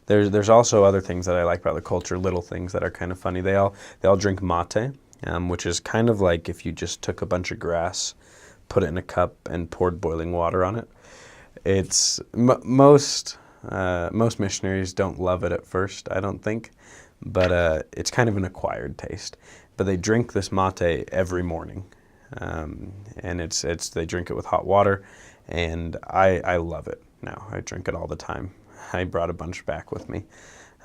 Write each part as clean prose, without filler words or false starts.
There's also other things that I like about the culture, little things that are kind of funny. They all drink mate, which is kind of like if you just took a bunch of grass, put it in a cup, and poured boiling water on it. It's most missionaries don't love it at first, I don't think, but it's kind of an acquired taste. But they drink this mate every morning, and it's they drink it with hot water, and I love it now. I drink it all the time. I brought a bunch back with me.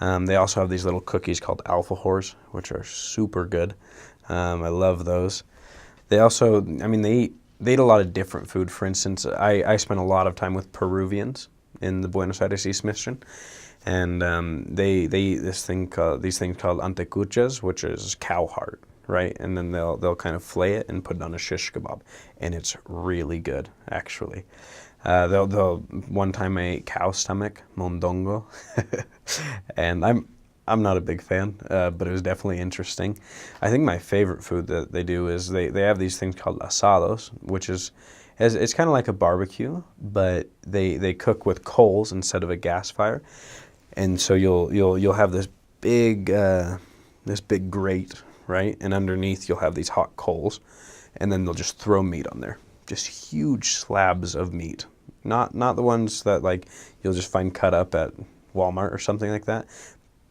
They also have these little cookies called Alfajores, which are super good. I love those. They also, I mean, they eat a lot of different food. For instance, I spent a lot of time with Peruvians in the Buenos Aires East Mission, and they eat these things called antecuchas, which is cow heart, right? And then they'll kind of flay it and put it on a shish kebab, and it's really good, actually. They'll one time I ate cow stomach, mondongo, and I'm not a big fan, but it was definitely interesting. I think my favorite food that they do is they have these things called asados, which is it's kind of like a barbecue, but they cook with coals instead of a gas fire, and so you'll have this big grate, right, and underneath you'll have these hot coals, and then they'll just throw meat on there, just huge slabs of meat, not the ones that like you'll just find cut up at Walmart or something like that.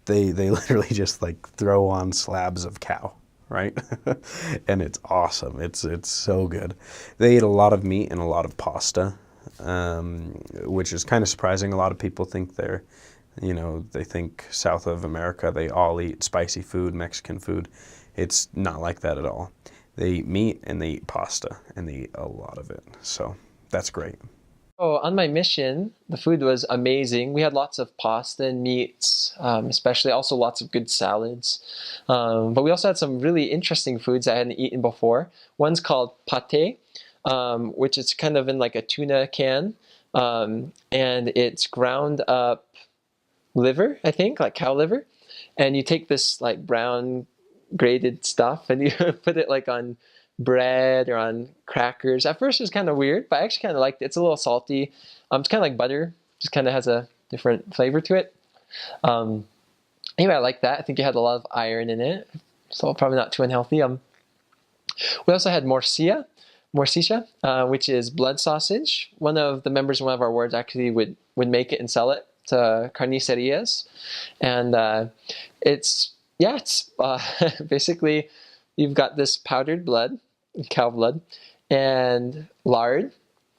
They literally just like throw on slabs of cow, right? And it's awesome. It's so good. They eat a lot of meat and a lot of pasta, which is kind of surprising. A lot of people think they think South of America, they all eat spicy food, Mexican food. It's not like that at all. They eat meat and they eat pasta and they eat a lot of it. So that's great. Oh, on my mission, the food was amazing. We had lots of pasta and meats, especially also lots of good salads. But we also had some really interesting foods I hadn't eaten before. One's called pate, which is kind of in like a tuna can, and it's ground up liver, I think, like cow liver, and you take this like brown grated stuff and you put it like on bread or on crackers. At first it was kind of weird, but I actually kind of liked it. It's a little salty. It's kind of like butter, just kind of has a different flavor to it. Um, anyway, I like that. I think it had a lot of iron in it, so probably not too unhealthy. We also had morcilla, which is blood sausage. One of the members of one of our wards actually would make it and sell it to carnicerias, and it's basically you've got this powdered blood, cow blood, and lard,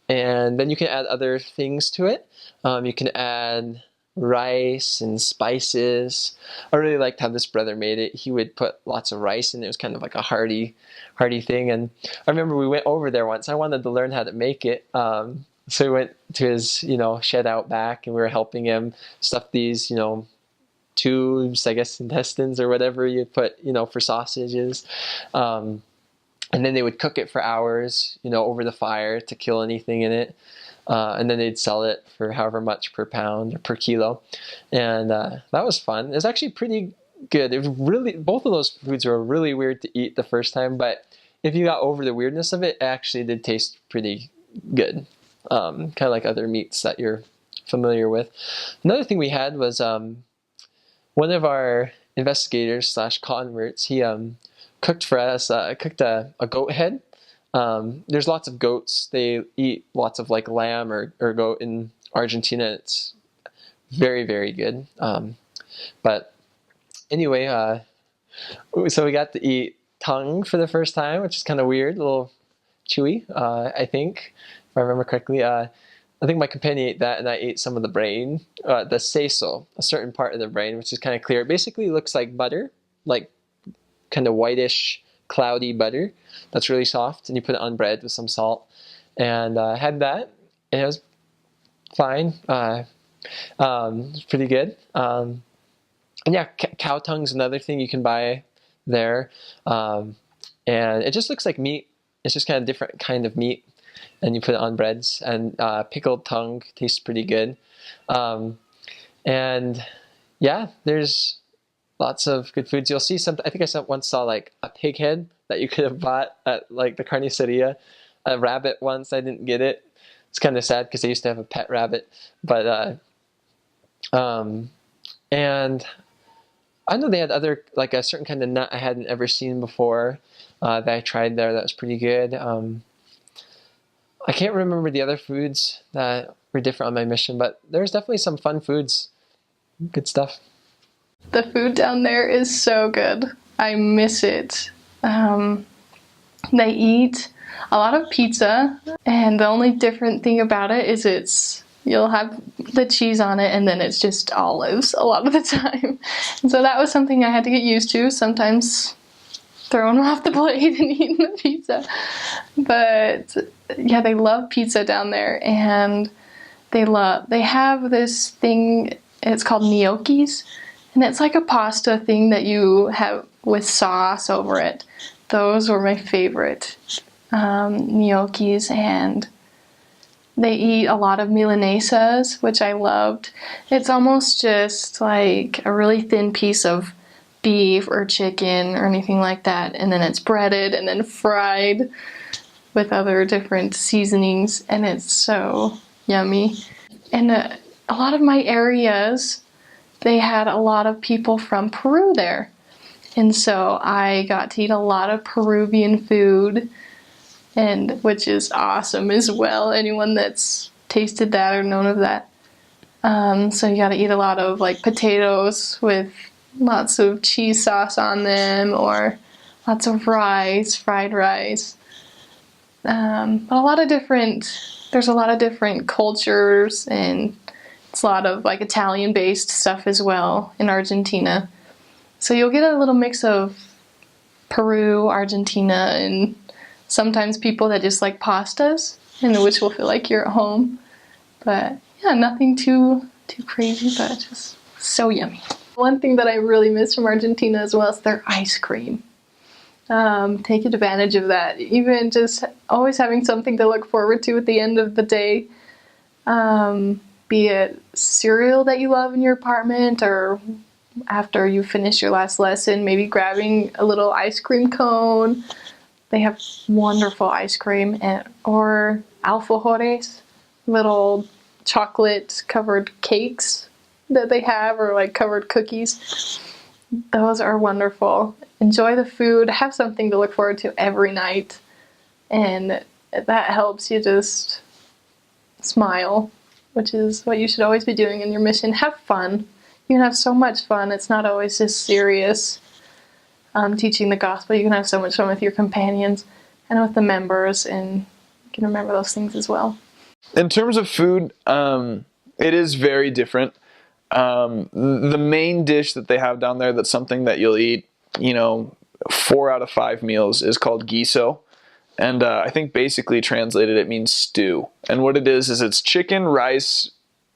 and then you can add other things to it. You can add rice and spices. I really liked how this brother made it. He would put lots of rice in it. It was kind of like a hearty thing. And I remember we went over there once. I wanted to learn how to make it. So we went to his, shed out back, and we were helping him stuff these, tubes, I guess intestines or whatever you put, for sausages. And then they would cook it for hours, over the fire to kill anything in it. And then they'd sell it for however much per pound or per kilo. And that was fun. It was actually pretty good. It was really, both of those foods were really weird to eat the first time, but if you got over the weirdness of it, it actually did taste pretty good. Kind of like other meats that you're familiar with. Another thing we had was one of our investigators slash converts, he cooked for us, cooked a goat head. There's lots of goats. They eat lots of like lamb or goat in Argentina. It's very, very good. But anyway, so we got to eat tongue for the first time, which is kind of weird, a little chewy, I think, if I remember correctly. I think my companion ate that, and I ate some of the brain, the seso, a certain part of the brain, which is kind of clear. It basically looks like butter, like kind of whitish, cloudy butter that's really soft, and you put it on bread with some salt. And I had that, and it was fine. It's pretty good. And yeah, cow tongue's another thing you can buy there. And it just looks like meat. It's just kind of different kind of meat. And you put it on breads. And pickled tongue tastes pretty good. And yeah, there's lots of good foods. You'll see some. I think I once saw like a pig head that you could have bought at like the carniceria. A rabbit once. I didn't get it. It's kind of sad because I used to have a pet rabbit. But And I know they had other, like a certain kind of nut I hadn't ever seen before that I tried there that was pretty good. I can't remember the other foods that were different on my mission, but there's definitely some fun foods. Good stuff. The food down there is so good. I miss it. They eat a lot of pizza, and the only different thing about it is you'll have the cheese on it and then it's just olives a lot of the time. And so that was something I had to get used to, sometimes throwing off the plate and eating the pizza. But yeah, they love pizza down there, and they have this thing, it's called gnocchis, and it's like a pasta thing that you have with sauce over it. Those were my favorite gnocchis, and they eat a lot of Milanesas, which I loved. It's almost just like a really thin piece of beef or chicken or anything like that, and then it's breaded and then fried with other different seasonings, and it's so yummy. And a lot of my areas, they had a lot of people from Peru there. And so I got to eat a lot of Peruvian food, and which is awesome as well. Anyone that's tasted that or known of that. So you got to eat a lot of like potatoes with lots of cheese sauce on them, or lots of rice, fried rice. But there's a lot of different cultures, and it's a lot of like Italian-based stuff as well in Argentina. So you'll get a little mix of Peru, Argentina, and sometimes people that just like pastas, and which will feel like you're at home. But yeah, nothing too crazy, but just so yummy. One thing that I really miss from Argentina as well is their ice cream. Take advantage of that. Even just always having something to look forward to at the end of the day. Be it cereal that you love in your apartment, or after you finish your last lesson, maybe grabbing a little ice cream cone. They have wonderful ice cream, or Alfajores, little chocolate covered cakes that they have, or like covered cookies. Those are wonderful. Enjoy the food, have something to look forward to every night, and that helps you just smile, which is what you should always be doing in your mission. Have fun. You can have so much fun. It's not always just serious teaching the gospel. You can have so much fun with your companions and with the members, and you can remember those things as well. In terms of food, it is very different. The main dish that they have down there that's something that you'll eat, 4 out of 5 meals is called guiso. And I think basically translated it means stew. And what it is it's chicken, rice,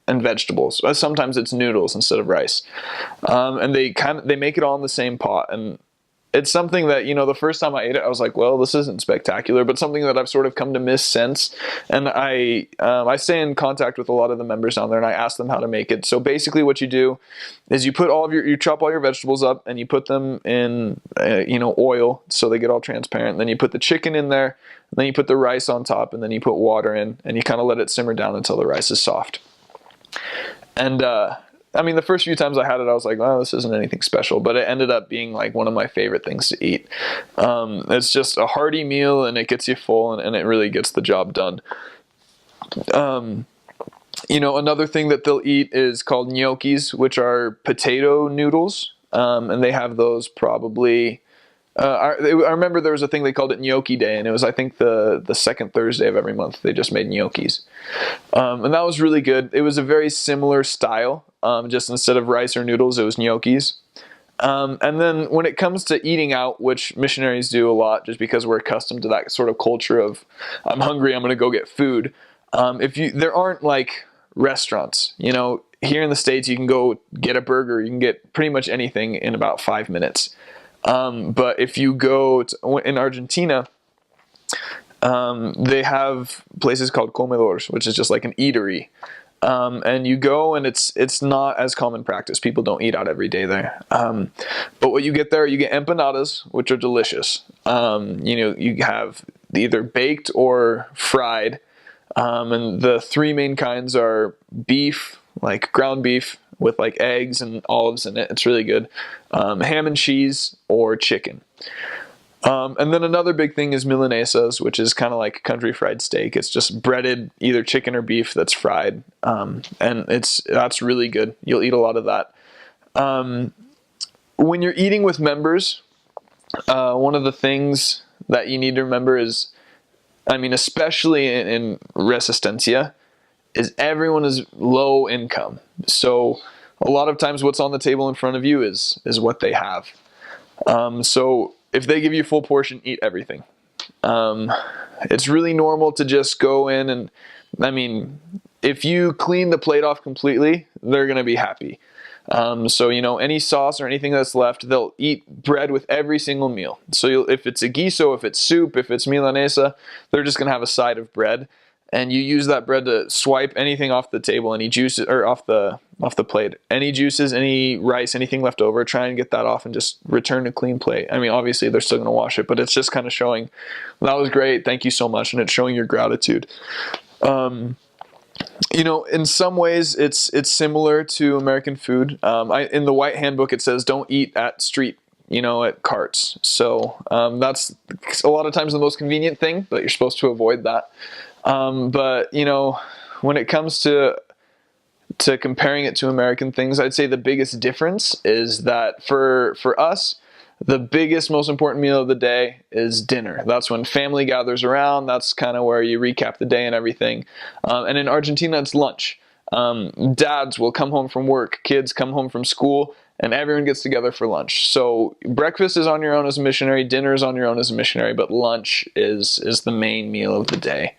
and vegetables. Sometimes it's noodles instead of rice. And they make it all in the same pot. And it's something that, the first time I ate it, I was like, well, this isn't spectacular, but something that I've sort of come to miss since. And I stay in contact with a lot of the members down there, and I ask them how to make it. So basically what you do is you put you chop all your vegetables up, and you put them in, oil so they get all transparent. Then you put the chicken in there, and then you put the rice on top, and then you put water in, and you kind of let it simmer down until the rice is soft. And, the first few times I had it, I was like, oh, this isn't anything special, but it ended up being like one of my favorite things to eat. It's just a hearty meal, and it gets you full, and it really gets the job done. Another thing that they'll eat is called gnocchis, which are potato noodles, and they have those probably... I remember there was a thing they called it Gnocchi Day, and it was, I think, the second Thursday of every month. They just made gnocchis. And that was really good. It was a very similar style. Just instead of rice or noodles, it was gnocchis. And then when it comes to eating out, which missionaries do a lot just because we're accustomed to that sort of culture of, I'm hungry, I'm going to go get food. There aren't like restaurants, here in the States, you can go get a burger. You can get pretty much anything in about 5 minutes. But if you go in Argentina, they have places called comedores, which is just like an eatery. And you go, and it's not as common practice. People don't eat out every day there. But what you get there, you get empanadas, which are delicious. You have either baked or fried. And the 3 main kinds are beef, like ground beef, with like eggs and olives in it. It's really good. Ham and cheese or chicken. And then another big thing is Milanesas, which is kind of like country fried steak. It's just breaded either chicken or beef that's fried, and that's really good. You'll eat a lot of that. When you're eating with members, one of the things that you need to remember is, I mean, especially in Resistencia, is everyone is low income. So a lot of times what's on the table in front of you is what they have. So if they give you a full portion, eat everything. It's really normal to just go in and, I mean, if you clean the plate off completely, they're going to be happy. So, you know, any sauce or anything that's left, they'll eat bread with every single meal. So if it's a guiso, if it's soup, if it's Milanesa, they're just going to have a side of bread. And you use that bread to swipe anything off the table, any juices, or off the plate, any juices, any rice, anything left over, try and get that off and just return a clean plate. I mean, obviously they're still going to wash it, but it's just kind of showing, that was great, thank you so much, and it's showing your gratitude. You know, in some ways it's similar to American food. In the white handbook it says don't eat at street, you know, at carts. So that's a lot of times the most convenient thing, but you're supposed to avoid that. But you know, when it comes to comparing it to American things, I'd say the biggest difference is that for us, the biggest, most important meal of the day is dinner. That's when family gathers around. That's kind of where you recap the day and everything. And in Argentina, it's lunch. Dads will come home from work, kids come home from school, and everyone gets together for lunch. So breakfast is on your own as a missionary, dinner is on your own as a missionary, but lunch is the main meal of the day.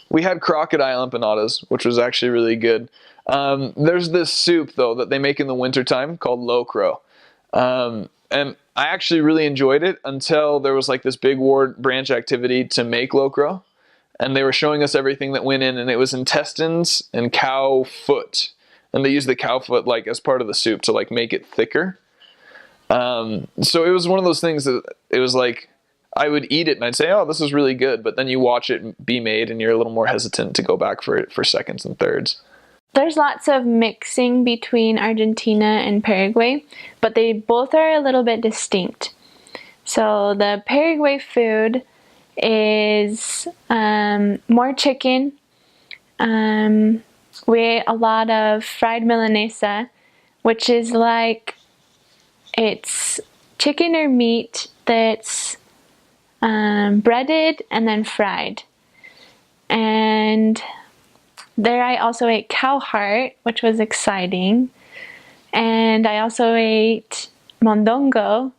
We had crocodile empanadas, which was actually really good. There's this soup, though, that they make in the wintertime called locro. And I actually really enjoyed it until there was like this big ward branch activity to make locro. And they were showing us everything that went in, and it was intestines and cow foot. And they used the cow foot like as part of the soup to like make it thicker. So it was one of those things that it was like, I would eat it and I'd say, oh, this is really good. But then you watch it be made and you're a little more hesitant to go back for it for seconds and thirds. There's lots of mixing between Argentina and Paraguay, but they both are a little bit distinct. So the Paraguay food is more chicken. We ate a lot of fried Milanesa, which is like, it's chicken or meat that's breaded and then fried. And there I also ate cow heart, which was exciting. And I also ate Mondongo,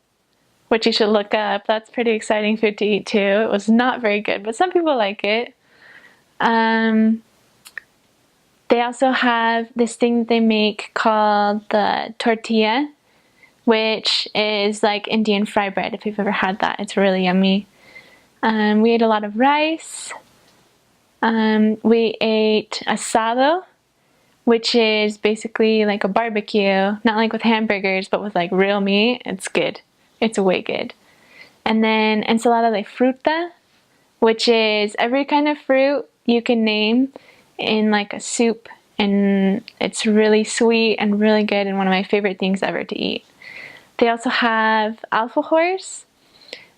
which you should look up. That's pretty exciting food to eat too. It was not very good, but some people like it. They also have this thing that they make called the Tortilla, which is like Indian fry bread, if you've ever had that. It's really yummy. We ate a lot of rice. We ate Asado, which is basically like a barbecue, not like with hamburgers, but with like real meat. It's good. It's way good. And then Ensalada de fruta, which is every kind of fruit you can name in like a soup, and it's really sweet and really good and one of my favorite things ever to eat. They also have Alfajores,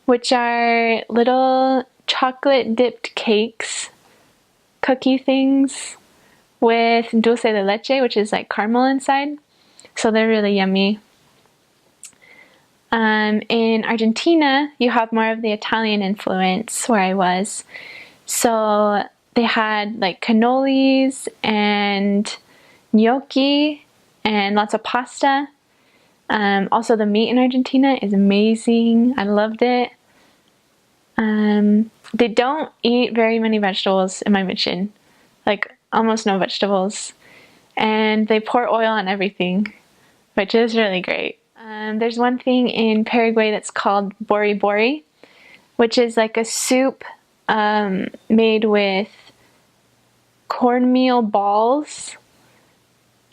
which are little chocolate dipped cakes, cookie things with dulce de leche, which is like caramel inside. So they're really yummy. In Argentina, you have more of the Italian influence where I was. So they had like cannolis and gnocchi and lots of pasta. Also the meat in Argentina is amazing. I loved it. They don't eat very many vegetables in my mission, like almost no vegetables. And they pour oil on everything, which is really great. There's one thing in Paraguay that's called bori bori, which is like a soup made with cornmeal balls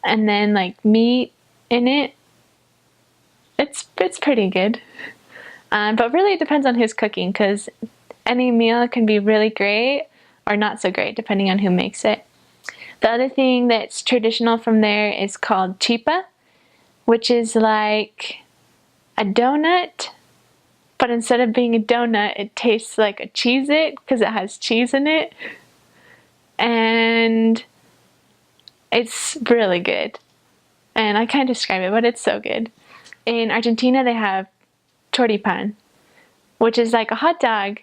and then like meat in it. It's pretty good. But really it depends on who's cooking, because any meal can be really great or not so great depending on who makes it. The other thing that's traditional from there is called Chipa, which is like a donut, but instead of being a donut, it tastes like a Cheez-It because it has cheese in it. And it's really good. And I can't describe it, but it's so good. In Argentina, they have choripan, which is like a hot dog,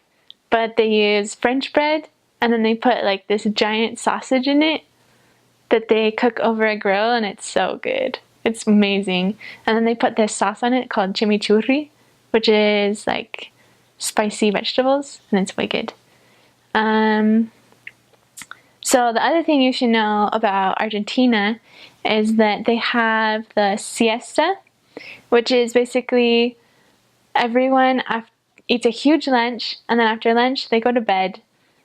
but they use French bread, and then they put like this giant sausage in it that they cook over a grill, and it's so good. It's amazing. And then they put this sauce on it called chimichurri, which is like spicy vegetables, and it's wicked. So the other thing you should know about Argentina is that they have the siesta, which is basically everyone eats a huge lunch, and then after lunch they go to bed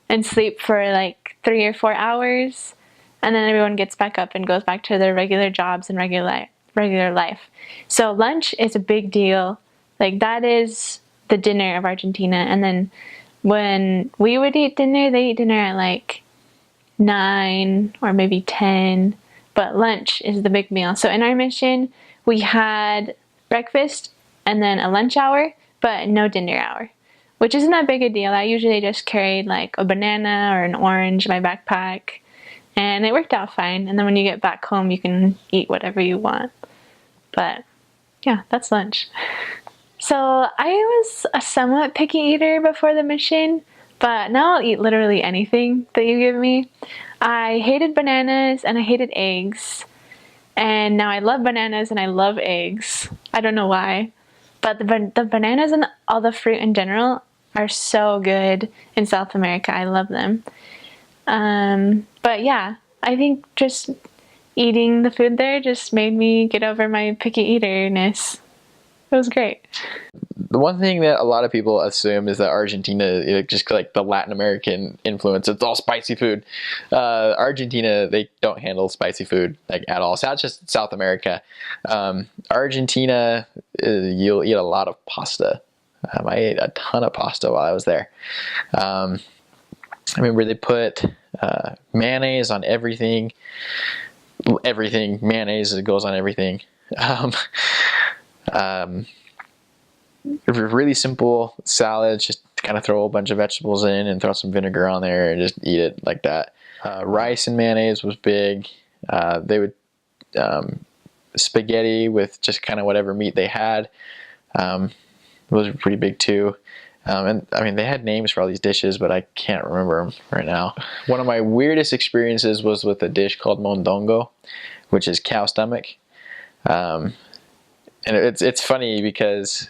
and sleep for like 3 or 4 hours, and then everyone gets back up and goes back to their regular jobs and regular life. So lunch is a big deal. Like that is the dinner of Argentina. And then when we would eat dinner, they eat dinner at like 9 or maybe 10, but lunch is the big meal. So in our mission, we had breakfast and then a lunch hour, but no dinner hour, which isn't that big a deal. I usually just carried like a banana or an orange in my backpack, and it worked out fine. And then when you get back home, you can eat whatever you want. But yeah, that's lunch. So I was a somewhat picky eater before the mission, but now I'll eat literally anything that you give me. I hated bananas and I hated eggs, and now I love bananas and I love eggs. I don't know why, but the bananas and all the fruit in general are so good in South America. I love them. But yeah, I think just eating the food there just made me get over my picky eaterness. It was great. The one thing that a lot of people assume is that Argentina is just like the Latin American influence. It's all spicy food. Argentina, they don't handle spicy food like at all. So that's just South America. Argentina, you'll eat a lot of pasta. I ate a ton of pasta while I was there. I remember they put mayonnaise on everything. Everything. Mayonnaise goes on everything. Really simple salads, just kind of throw a bunch of vegetables in and throw some vinegar on there and just eat it like that. Rice and mayonnaise was big. They would spaghetti with just kind of whatever meat they had was pretty big too. And I mean, they had names for all these dishes, but I can't remember them right now. One of my weirdest experiences was with a dish called Mondongo, which is cow stomach. And it's funny because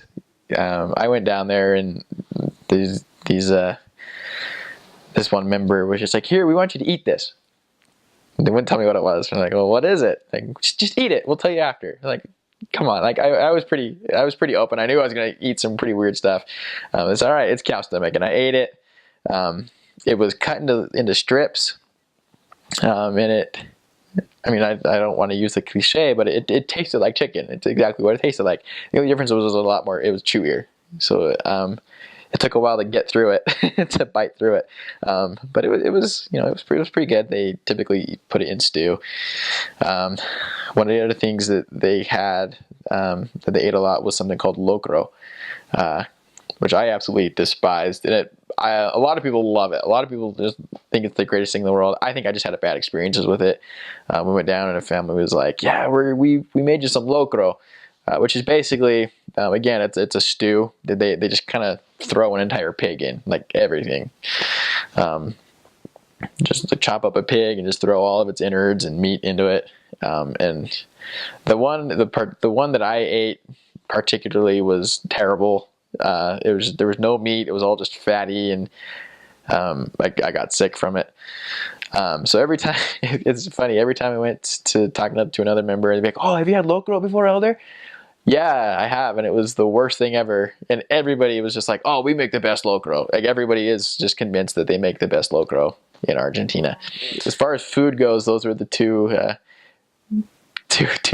I went down there and this one member was just like, "Here, we want you to eat this." They wouldn't tell me what it was. I'm like, "Well, what is it?" Like, just eat it. We'll tell you after. Like, come on. Like, I was pretty open. I knew I was gonna eat some pretty weird stuff. It's all right. It's cow stomach, and I ate it. It was cut into strips, and it. I mean, I don't want to use the cliche, but it tasted like chicken. It's exactly what it tasted like. The only difference was a lot more. It was chewier. So it took a while to get through it, to bite through it. But it was pretty good. They typically put it in stew. One of the other things that they had that they ate a lot was something called locro, which I absolutely despised. And a lot of people love it. A lot of people just think it's the greatest thing in the world. I think I just had bad experiences with it. We went down and a family was like, "Yeah, we made you some locro," which is basically, again, it's a stew. They just kind of throw an entire pig in, like everything. Just to chop up a pig and just throw all of its innards and meat into it. And the one that I ate particularly was terrible. There was no meat. It was all just fatty, and I got sick from it. So every time, it's funny, every time I went to talking up to another member, they'd be like, "Oh, have you had locro before, Elder?" "Yeah, I have, and it was the worst thing ever." And everybody was just like, "Oh, we make the best locro." Like, everybody is just convinced that they make the best locro in Argentina. As far as food goes, those were the two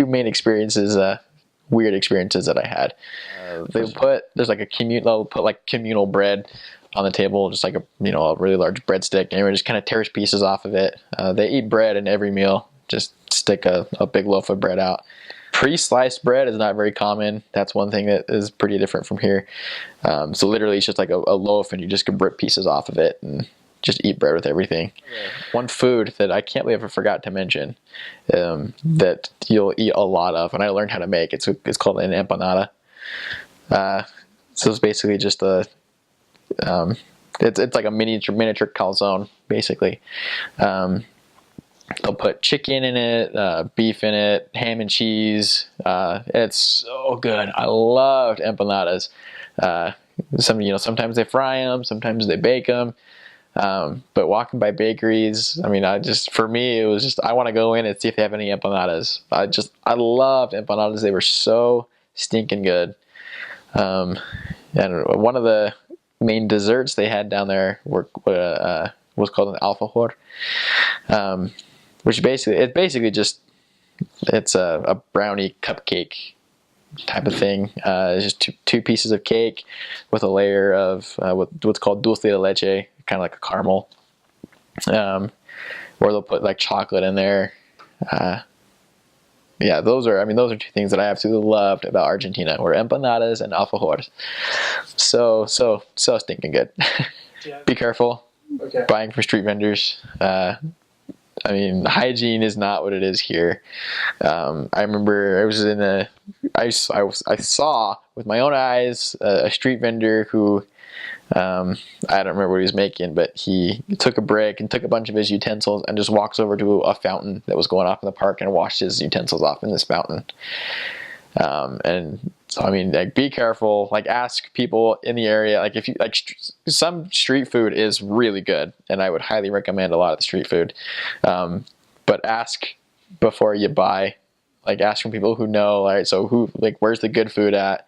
main experiences, weird experiences that I had. There's like they'll put like communal bread on the table, just like a really large breadstick, and everyone just kind of tears pieces off of it. They eat bread in every meal. Just stick a big loaf of bread out. pre-sliced bread is not very common. That's one thing that is pretty different from here. So literally it's just like a loaf, and you just can rip pieces off of it and just eat bread with everything. One food that I can't believe I forgot to mention, that you'll eat a lot of, and I learned how to make, it's called an empanada. So it's basically just it's like a miniature calzone, basically. They'll put chicken in it, beef in it, ham and cheese. It's so good. I loved empanadas. Sometimes they fry them, sometimes they bake them. But walking by bakeries, I mean, for me, it was just, I want to go in and see if they have any empanadas. I loved empanadas. They were so stinking good. And one of the main desserts they had down there was called an alfajor. Which basically it's a brownie cupcake type of thing. It's just two pieces of cake with a layer of what's called dulce de leche, kind of like a caramel. Or they'll put like chocolate in there. Yeah, those are two things that I absolutely loved about Argentina, were empanadas and alfajores. So stinking good. Yeah. Be careful. Okay. Buying from street vendors. I mean, hygiene is not what it is here. I remember I saw with my own eyes a street vendor who, I don't remember what he was making, but he took a brick and took a bunch of his utensils and just walks over to a fountain that was going off in the park and washed his utensils off in this fountain. And so, I mean, like, be careful, like, ask people in the area, like, if you, like, some street food is really good, and I would highly recommend a lot of the street food, but ask before you buy, like, ask from people who know, all right, so where's the good food at,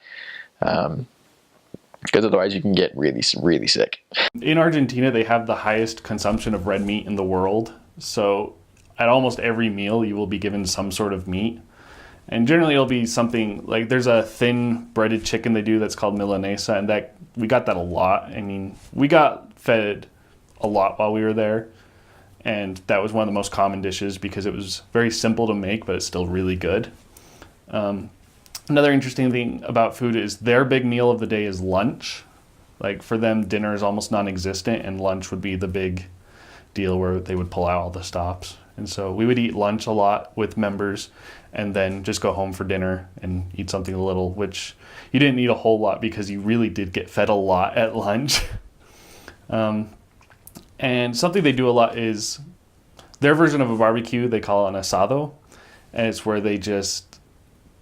because otherwise you can get really, really sick. In Argentina, they have the highest consumption of red meat in the world, so at almost every meal you will be given some sort of meat. And generally it'll be something like, there's a thin breaded chicken they do that's called Milanesa, and that we got that a lot. I mean, we got fed a lot while we were there, and that was one of the most common dishes because it was very simple to make, but it's still really good. Another interesting thing about food is their big meal of the day is lunch. Like, for them, dinner is almost non-existent, and lunch would be the big deal where they would pull out all the stops. And so we would eat lunch a lot with members, and then just go home for dinner and eat something a little, which you didn't eat a whole lot because you really did get fed a lot at lunch. And something they do a lot is their version of a barbecue, they call it an asado, and it's where they just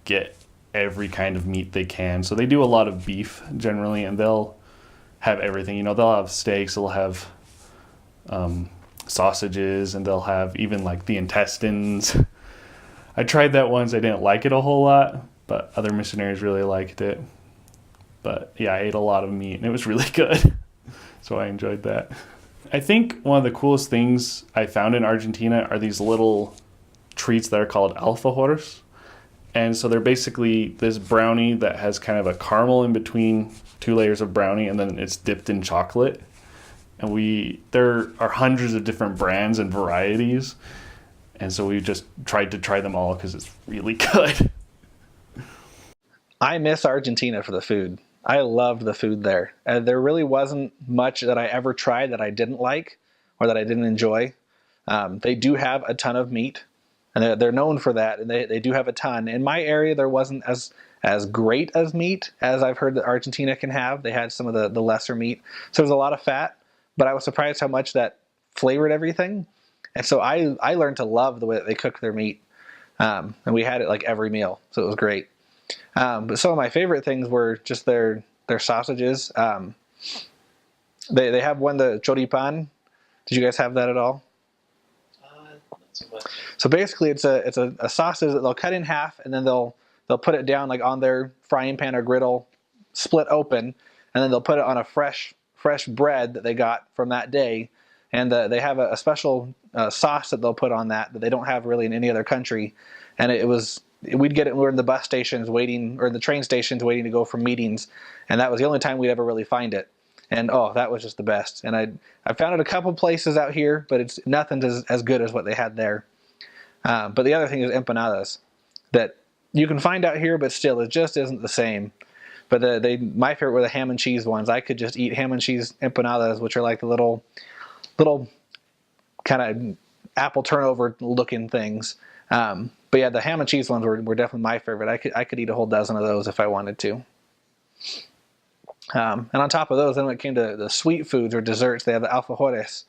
get every kind of meat they can. So they do a lot of beef generally, and they'll have everything. They'll have steaks, they'll have sausages, and they'll have even like the intestines. I tried that once. I didn't like it a whole lot, but other missionaries really liked it. But yeah, I ate a lot of meat, and it was really good. So I enjoyed that. I think one of the coolest things I found in Argentina are these little treats that are called alfajores. And so they're basically this brownie that has kind of a caramel in between two layers of brownie, and then it's dipped in chocolate. And there are hundreds of different brands and varieties. And so we just tried to try them all because it's really good. I miss Argentina for the food. I loved the food there. There really wasn't much that I ever tried that I didn't like or that I didn't enjoy. They do have a ton of meat, and they're known for that, and they do have a ton. In my area, there wasn't as great as meat as I've heard that Argentina can have. They had some of the lesser meat. So there's a lot of fat, but I was surprised how much that flavored everything. And so I learned to love the way that they cook their meat. And we had it like every meal, so it was great. But some of my favorite things were just their sausages. They have one, the choripan. Did you guys have that at all? Not so much. So basically it's a sausage that they'll cut in half, and then they'll put it down like on their frying pan or griddle, split open, and then they'll put it on a fresh bread that they got from that day. And they have a special sauce that they'll put on that they don't have really in any other country. And we'd get it when we were in the bus stations waiting, or in the train stations waiting to go for meetings. And that was the only time we'd ever really find it. And that was just the best. And I found it a couple places out here, but it's nothing as good as what they had there. But the other thing is empanadas. That you can find out here, but still, it just isn't the same. But my favorite were the ham and cheese ones. I could just eat ham and cheese empanadas, which are like the little kind of apple turnover looking things. But yeah, the ham and cheese ones were definitely my favorite. I could eat a whole dozen of those if I wanted to. And on top of those, then when it came to the sweet foods or desserts, they have the Alfajores.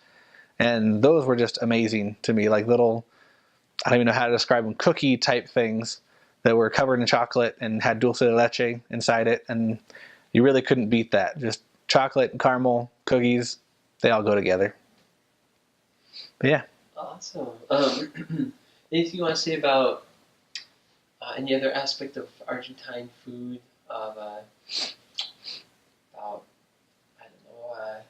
And those were just amazing to me. Like little, I don't even know how to describe them, cookie type things that were covered in chocolate and had dulce de leche inside it. And you really couldn't beat that. Just chocolate and caramel, cookies, they all go together. But yeah. Awesome. Anything you want to say about any other aspect of Argentine food? About, I don't know,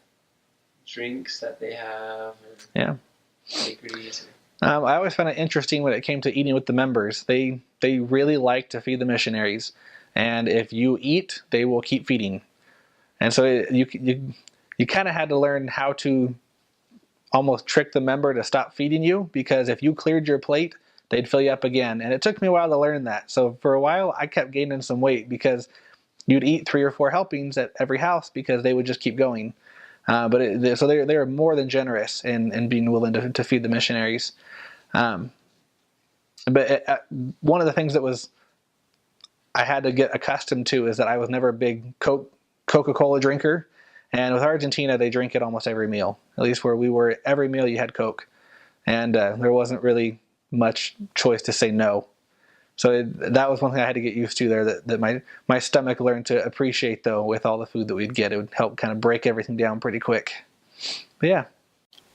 drinks that they have, or Yeah. bakeries. I always found it interesting when it came to eating with the members. They really like to feed the missionaries, and if you eat, they will keep feeding. And so you kind of had to learn how to almost trick the member to stop feeding you, because if you cleared your plate, they'd fill you up again. And it took me a while to learn that. So for a while, I kept gaining some weight because you'd eat 3 or 4 helpings at every house because they would just keep going. So they're more than generous in being willing to feed the missionaries. But one of the things that I had to get accustomed to is that I was never a big Coca-Cola drinker. And with Argentina, they drink it almost every meal. At least where we were, every meal you had Coke. And there wasn't really much choice to say no. So that was one thing I had to get used to there, that my stomach learned to appreciate, though, with all the food that we'd get. It would help kind of break everything down pretty quick. But yeah.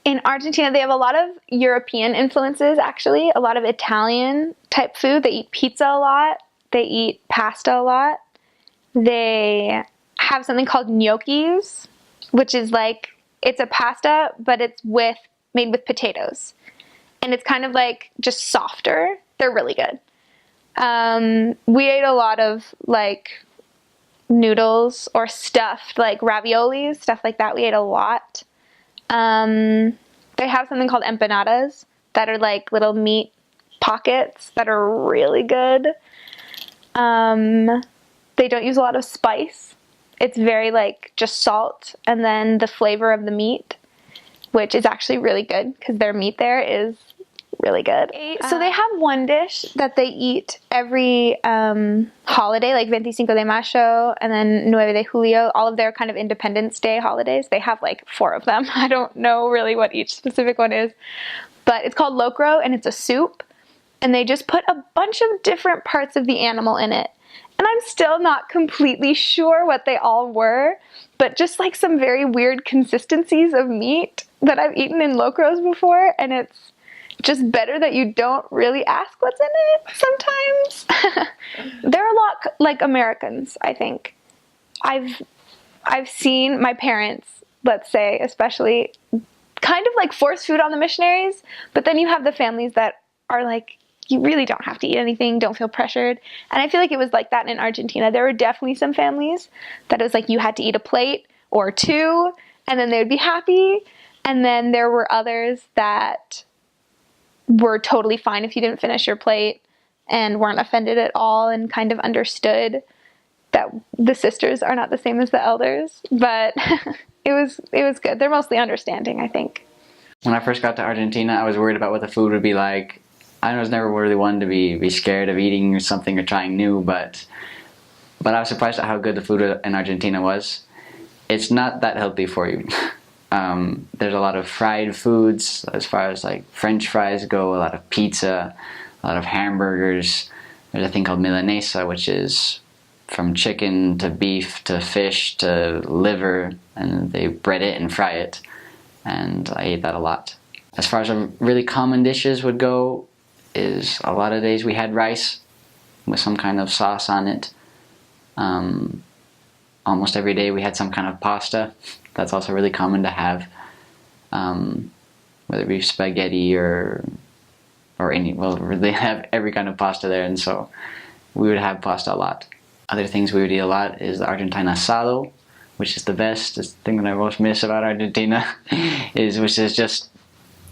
In Argentina, they have a lot of European influences, actually. A lot of Italian type food. They eat pizza a lot. They eat pasta a lot. They have something called gnocchis, which is like, it's a pasta, but it's made with potatoes. And it's kind of like just softer. They're really good. We ate a lot of like noodles or stuffed, like raviolis, stuff like that. We ate a lot. They have something called empanadas that are like little meat pockets that are really good. They don't use a lot of spice. It's very like just salt and then the flavor of the meat, which is actually really good because their meat there is really good. So they have one dish that they eat every holiday, like 25 de Mayo and then 9 de Julio, all of their kind of Independence Day holidays. They have like 4 of them. I don't know really what each specific one is, but it's called locro and it's a soup. And they just put a bunch of different parts of the animal in it. And I'm still not completely sure what they all were, but just like some very weird consistencies of meat that I've eaten in locros before, and it's just better that you don't really ask what's in it sometimes. They're a lot like Americans, I think. I've seen my parents, let's say, especially, kind of like force food on the missionaries, but then you have the families that are like, you really don't have to eat anything, don't feel pressured. And I feel like it was like that in Argentina. There were definitely some families that it was like you had to eat a plate or 2, and then they would be happy. And then there were others that were totally fine if you didn't finish your plate and weren't offended at all and kind of understood that the sisters are not the same as the elders. But it was good. They're mostly understanding, I think. When I first got to Argentina, I was worried about what the food would be like. I was never really one to be scared of eating or something or trying new, but I was surprised at how good the food in Argentina was. It's not that healthy for you. There's a lot of fried foods as far as like French fries go, a lot of pizza, a lot of hamburgers. There's a thing called Milanesa, which is from chicken to beef to fish to liver, and they bread it and fry it, and I ate that a lot. As far as really common dishes would go, is a lot of days we had rice with some kind of sauce on it. Almost every day we had some kind of pasta. That's also really common to have, whether it be spaghetti or any, well, they have every kind of pasta there, and so we would have pasta a lot. Other things we would eat a lot is the Argentine Asado, which is the best. It's the thing that I most miss about Argentina, which is just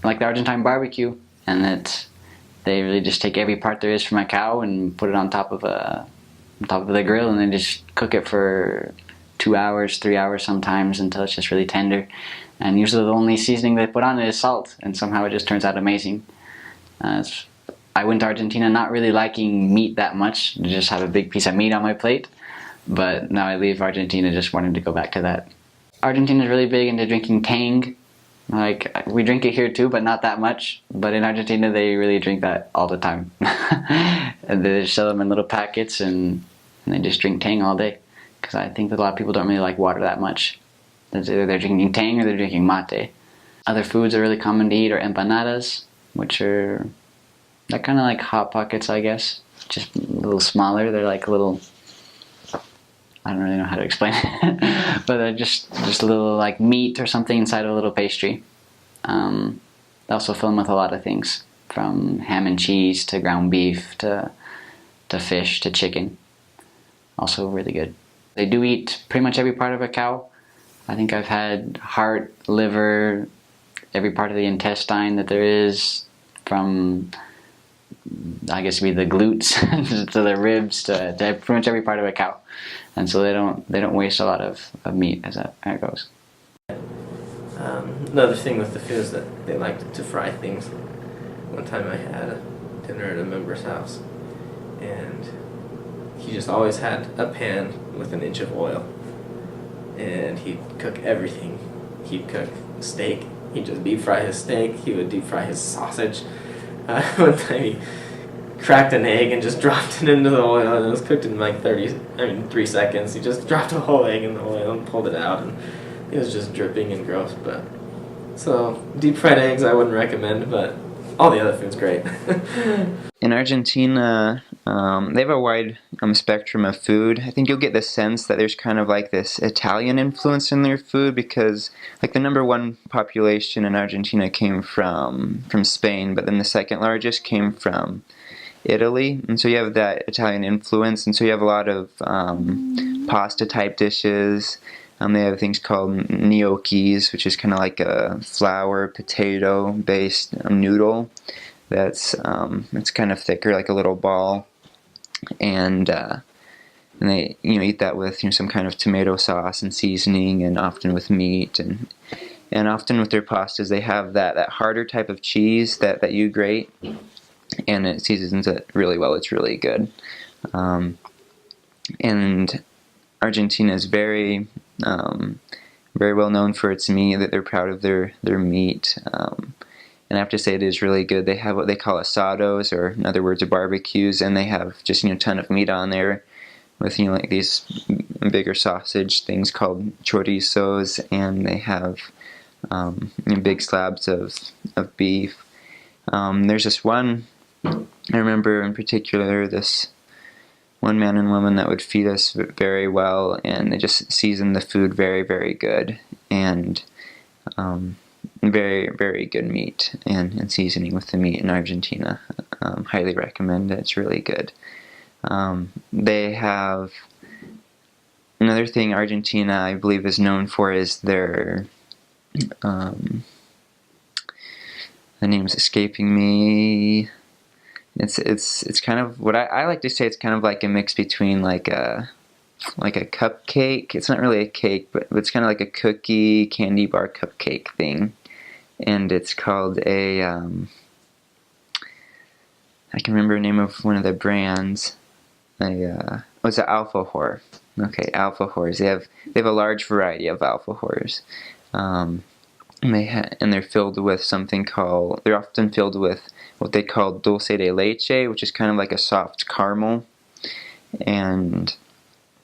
like the Argentine barbecue, and They really just take every part there is from a cow and put it on top of the grill, and then just cook it for 2 hours, 3 hours sometimes, until it's just really tender. And usually the only seasoning they put on it is salt, and somehow it just turns out amazing. I went to Argentina not really liking meat that much, to just have a big piece of meat on my plate, but now I leave Argentina just wanting to go back to that. Argentina is really big into drinking tang. Like, we drink it here too, but not that much. But in Argentina, they really drink that all the time. And they just sell them in little packets, and they just drink tang all day. Because I think that a lot of people don't really like water that much. It's either they're drinking tang or they're drinking mate. Other foods that are really common to eat are empanadas, which are, they're kind of like Hot Pockets, I guess. Just a little smaller. They're like a little, I don't really know how to explain it, but they're just a little like meat or something inside of a little pastry. They also fill them with a lot of things, from ham and cheese to ground beef to fish to chicken. Also really good. They do eat pretty much every part of a cow. I think I've had heart, liver, every part of the intestine that there is, from, I guess, it'd be the glutes to the ribs to pretty much every part of a cow. And so they don't waste a lot of meat as that goes. Another thing with the food is that they like to fry things. One time I had a dinner at a member's house, and he just always had a pan with an inch of oil, and he'd cook everything. He'd cook steak. He'd just deep fry his steak. He would deep fry his sausage. One time he cracked an egg and just dropped it into the oil, and it was cooked in like 3 seconds. He just dropped a whole egg in the oil and pulled it out, and it was just dripping and gross. But so deep fried eggs I wouldn't recommend, but all the other food's great. In Argentina, they have a wide spectrum of food. I think you'll get the sense that there's kind of like this Italian influence in their food, because like the #1 population in Argentina came from Spain, but then the second largest came from Italy, and so you have that Italian influence, and so you have a lot of pasta type dishes. They have things called gnocchis, which is kind of like a flour potato based noodle that's it's kind of thicker, like a little ball, and they eat that with some kind of tomato sauce and seasoning, and often with meat, and often with their pastas they have that harder type of cheese that you grate, and it seasons it really well. It's really good. And Argentina is very well known for its meat. That they're proud of their meat, and I have to say it is really good. They have what they call asados, or in other words, barbecues, and they have just a ton of meat on there, with like these bigger sausage things called chorizos, and they have big slabs of beef. There's this one, I remember in particular, this one man and woman that would feed us very well, and they just seasoned the food very, very good, and very, very good meat and seasoning with the meat in Argentina. Highly recommend it. It's really good. They have another thing Argentina, I believe, is known for is their the name's escaping me. It's kind of what I like to say. It's kind of like a mix between like a cupcake. It's not really a cake, but it's kind of like a cookie candy bar cupcake thing, and it's called a I can remember the name of one of the brands. It's an Alfajor. Okay, Alfajores. They have a large variety of Alfajores. And they're filled with they're often filled with what they call dulce de leche, which is kind of like a soft caramel, and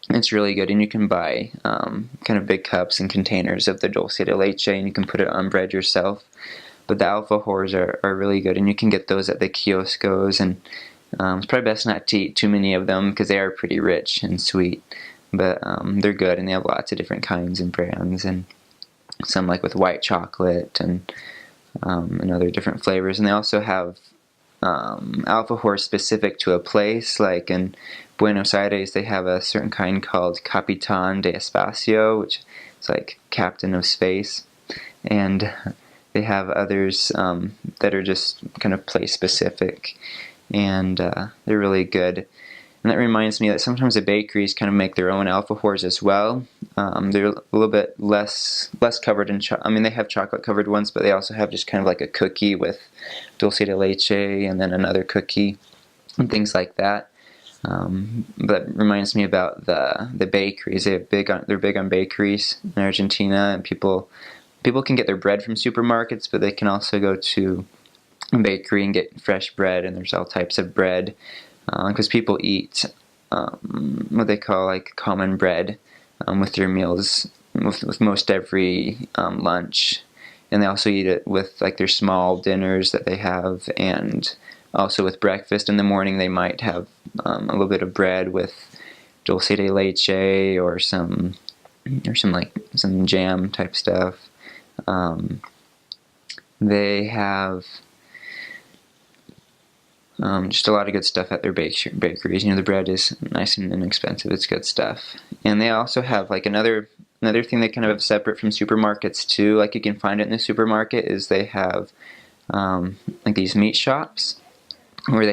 it's really good. And you can buy kind of big cups and containers of the dulce de leche, and you can put it on bread yourself. But the alfajores are really good, and you can get those at the kioscos, and it's probably best not to eat too many of them because they are pretty rich and sweet, but they're good, and they have lots of different kinds and brands, and some like with white chocolate and other different flavors. And they also have alfajores specific to a place. Like in Buenos Aires, they have a certain kind called Capitán de Espacio, which is like Captain of Space. And they have others that are just kind of place specific, and they're really good. And that reminds me that sometimes the bakeries kind of make their own alfajores as well. They're a little bit less covered in I mean, they have chocolate covered ones, but they also have just kind of like a cookie with dulce de leche and then another cookie and things like that. But it reminds me about the bakeries. They're big on bakeries in Argentina, and people can get their bread from supermarkets, but they can also go to a bakery and get fresh bread, and there's all types of bread. Because people eat what they call like common bread with their meals, with most every lunch, and they also eat it with like their small dinners that they have, and also with breakfast in the morning they might have a little bit of bread with dulce de leche or some jam type stuff. They have just a lot of good stuff at their bakeries. The bread is nice and inexpensive. It's good stuff. And they also have like another thing they kind of have separate from supermarkets too. Like you can find it in the supermarket is they have like these meat shops where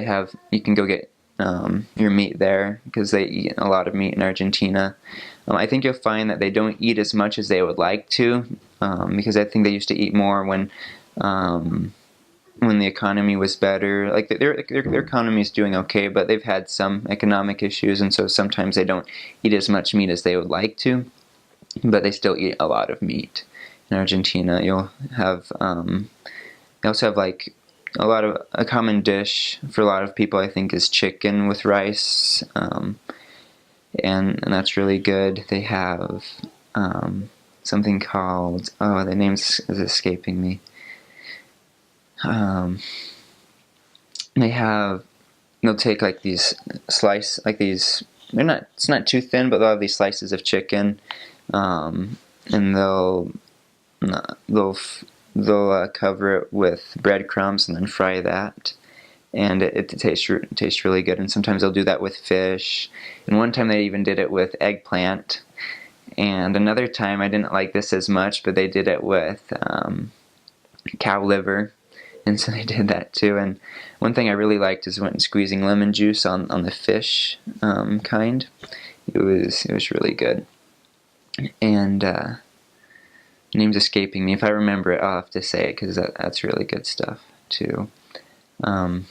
you can go get your meat there, because they eat a lot of meat in Argentina. I think you'll find that they don't eat as much as they would like to, because I think they used to eat more when the economy was better. Like their economy is doing okay, but they've had some economic issues, and so sometimes they don't eat as much meat as they would like to, but they still eat a lot of meat. In Argentina, you'll have they also have like a common dish for a lot of people, I think, is chicken with rice, and that's really good. They have something called, the name is escaping me. They'll take like these it's not too thin, but they'll have these slices of chicken, and they'll cover it with breadcrumbs and then fry that, and it tastes really good. And sometimes they'll do that with fish, and one time they even did it with eggplant, and another time I didn't like this as much, but they did it with cow liver. And so they did that too. And one thing I really liked is when squeezing lemon juice on the fish kind. It was really good. And the name's escaping me. If I remember it, I'll have to say it, because that's really good stuff too. So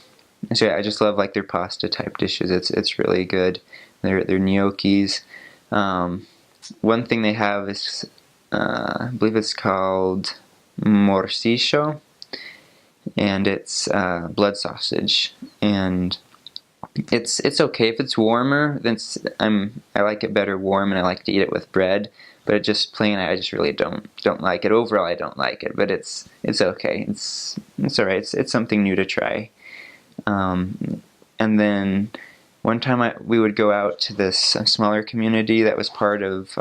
yeah, I just love like their pasta type dishes. It's really good. Their gnocchis. One thing they have is I believe it's called morcillo. And it's blood sausage, and it's okay if it's warmer. I like it better warm, and I like to eat it with bread. But it just plain, I just really don't like it. Overall, I don't like it, but it's okay. It's alright. It's something new to try. And then one time we would go out to this smaller community that was part of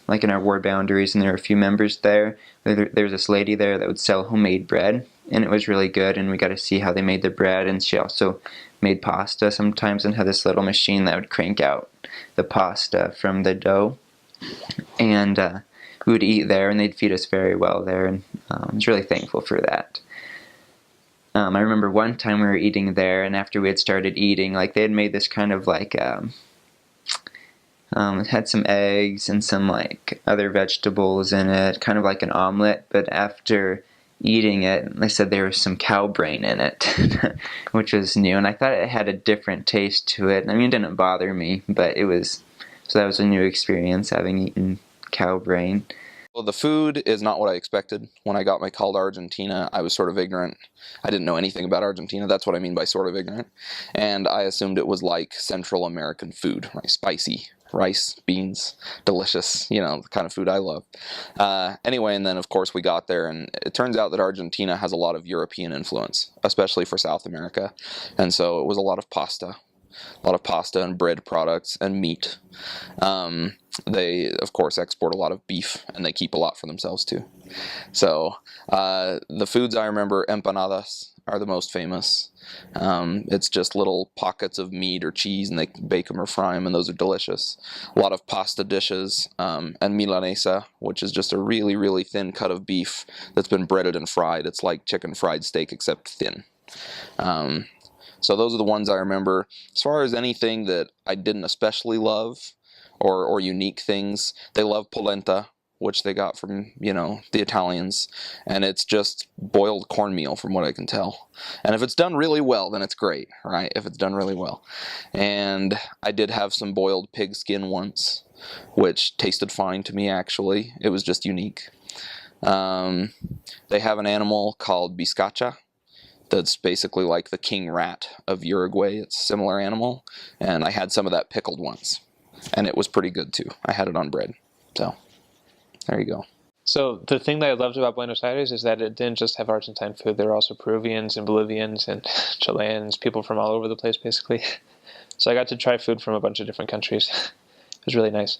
like in our ward boundaries, and there were a few members there. There was this lady there that would sell homemade bread, and it was really good, and we got to see how they made the bread. And she also made pasta sometimes, and had this little machine that would crank out the pasta from the dough. And we would eat there, and they'd feed us very well there, and I was really thankful for that. I remember one time we were eating there, and after we had started eating, like they had made this kind of like it had some eggs and some like other vegetables in it, kind of like an omelet. But after eating it, they said there was some cow brain in it, which was new, and I thought it had a different taste to it. I mean, it didn't bother me, but so that was a new experience, having eaten cow brain. Well, the food is not what I expected. When I got my call to Argentina, I was sort of ignorant. I didn't know anything about Argentina. That's what I mean by sort of ignorant. And I assumed it was like Central American food, right? Spicy, rice, beans, delicious, the kind of food I love. Anyway, and then of course we got there, and it turns out that Argentina has a lot of European influence, especially for South America. And so it was a lot of pasta, a lot of pasta and bread products and meat. They, of course, export a lot of beef, and they keep a lot for themselves too. So the foods I remember, empanadas are the most famous. It's just little pockets of meat or cheese, and they bake them or fry them, and those are delicious. A lot of pasta dishes, and Milanesa, which is just a really, really thin cut of beef that's been breaded and fried. It's like chicken fried steak, except thin. So those are the ones I remember. As far as anything that I didn't especially love, or unique things, they love polenta, which they got from, the Italians, and it's just boiled cornmeal from what I can tell. And if it's done really well, then it's great, right? If it's done really well. And I did have some boiled pig skin once, which tasted fine to me, actually. It was just unique. They have an animal called biscacha that's basically like the king rat of Uruguay. It's a similar animal, and I had some of that pickled once, and it was pretty good too. I had it on bread, so there you go. So the thing that I loved about Buenos Aires is that it didn't just have Argentine food. There were also Peruvians and Bolivians and Chileans, people from all over the place, basically. So I got to try food from a bunch of different countries. It was really nice.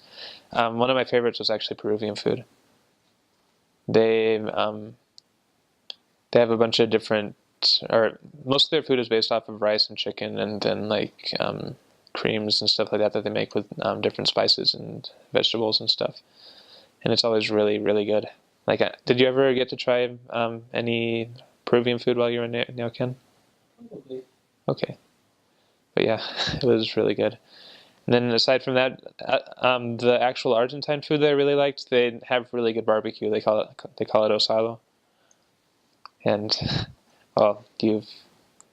One of my favorites was actually Peruvian food. They have a bunch of different, or most of their food is based off of rice and chicken, and then like creams and stuff like that they make with different spices and vegetables and stuff. And it's always really, really good. Like, did you ever get to try any Peruvian food while you were in Neuquén? Probably. Okay. But yeah, it was really good. And then aside from that, the actual Argentine food that I really liked, they have really good barbecue. They call it Asado. And, well, you've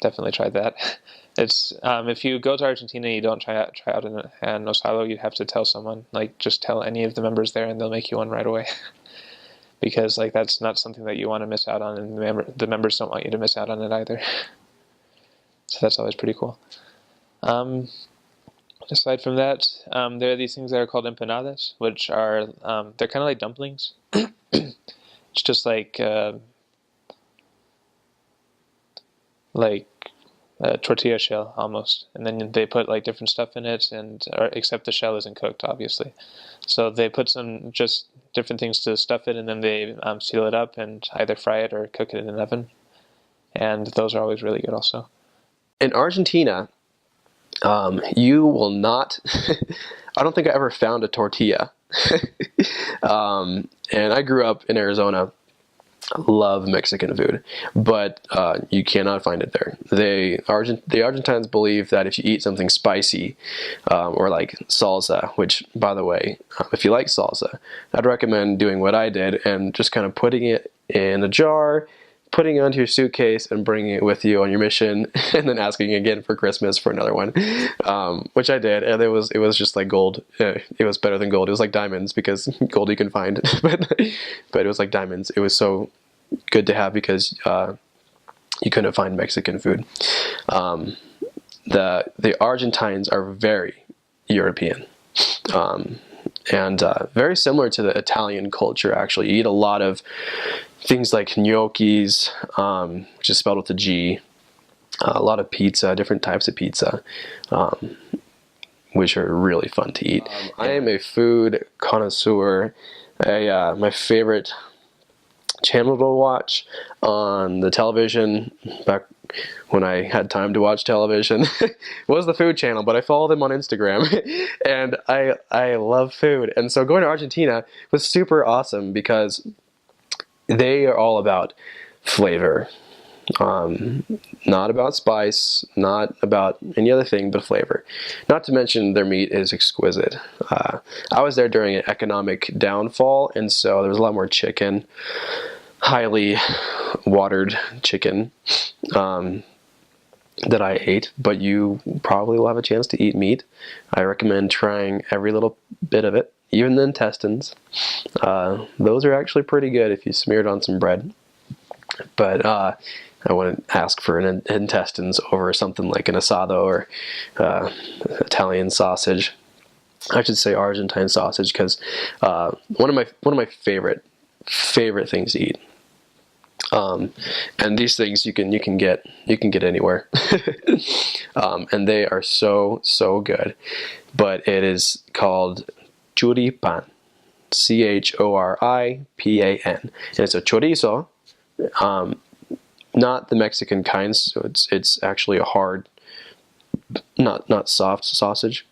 definitely tried that. It's if you go to Argentina, you don't try out an Asado, you have to tell someone. Like, just tell any of the members there, and they'll make you one right away. Because like that's not something that you want to miss out on, and the members don't want you to miss out on it either. So that's always pretty cool. Aside from that, there are these things that are called empanadas, which are they're kind of like dumplings. It's just like a tortilla shell almost, and then they put like different stuff in it, except the shell isn't cooked, obviously. So they put some just different things to stuff it, and then they seal it up and either fry it or cook it in an oven. And those are always really good also. In Argentina, you will not, I don't think I ever found a tortilla. And I grew up in Arizona. Love Mexican food, but you cannot find it there. The Argentines believe that if you eat something spicy, or like salsa, which, by the way, if you like salsa, I'd recommend doing what I did and just kind of putting it in a jar, putting it onto your suitcase, and bringing it with you on your mission, and then asking again for Christmas for another one, which I did, and it was just like gold. It was better than gold. It was like diamonds, because gold you can find, but it was like diamonds. It was so good to have because you couldn't find Mexican food. The Argentines are very European. And very similar to the Italian culture, actually. You eat a lot of things like gnocchis, which is spelled with a G, a lot of pizza, different types of pizza, which are really fun to eat. I am a food connoisseur. My favorite channel to watch on the television back when I had time to watch television was the Food Channel, but I follow them on Instagram, and I love food. And so going to Argentina was super awesome because they are all about flavor, not about spice, not about any other thing but flavor. Not to mention their meat is exquisite. I was there during an economic downfall, and so there was a lot more chicken, highly watered chicken, that I ate, but you probably will have a chance to eat meat. I recommend trying every little bit of it, even the intestines. Those are actually pretty good if you smear it on some bread. But I wouldn't ask for an intestines over something like an asado or Italian sausage. I should say Argentine sausage, because one of my favorite things to eat And these things you can get anywhere, and they are so good. But it is called choripan, choripan, and it's a chorizo, not the Mexican kind. So it's actually a hard, not soft sausage,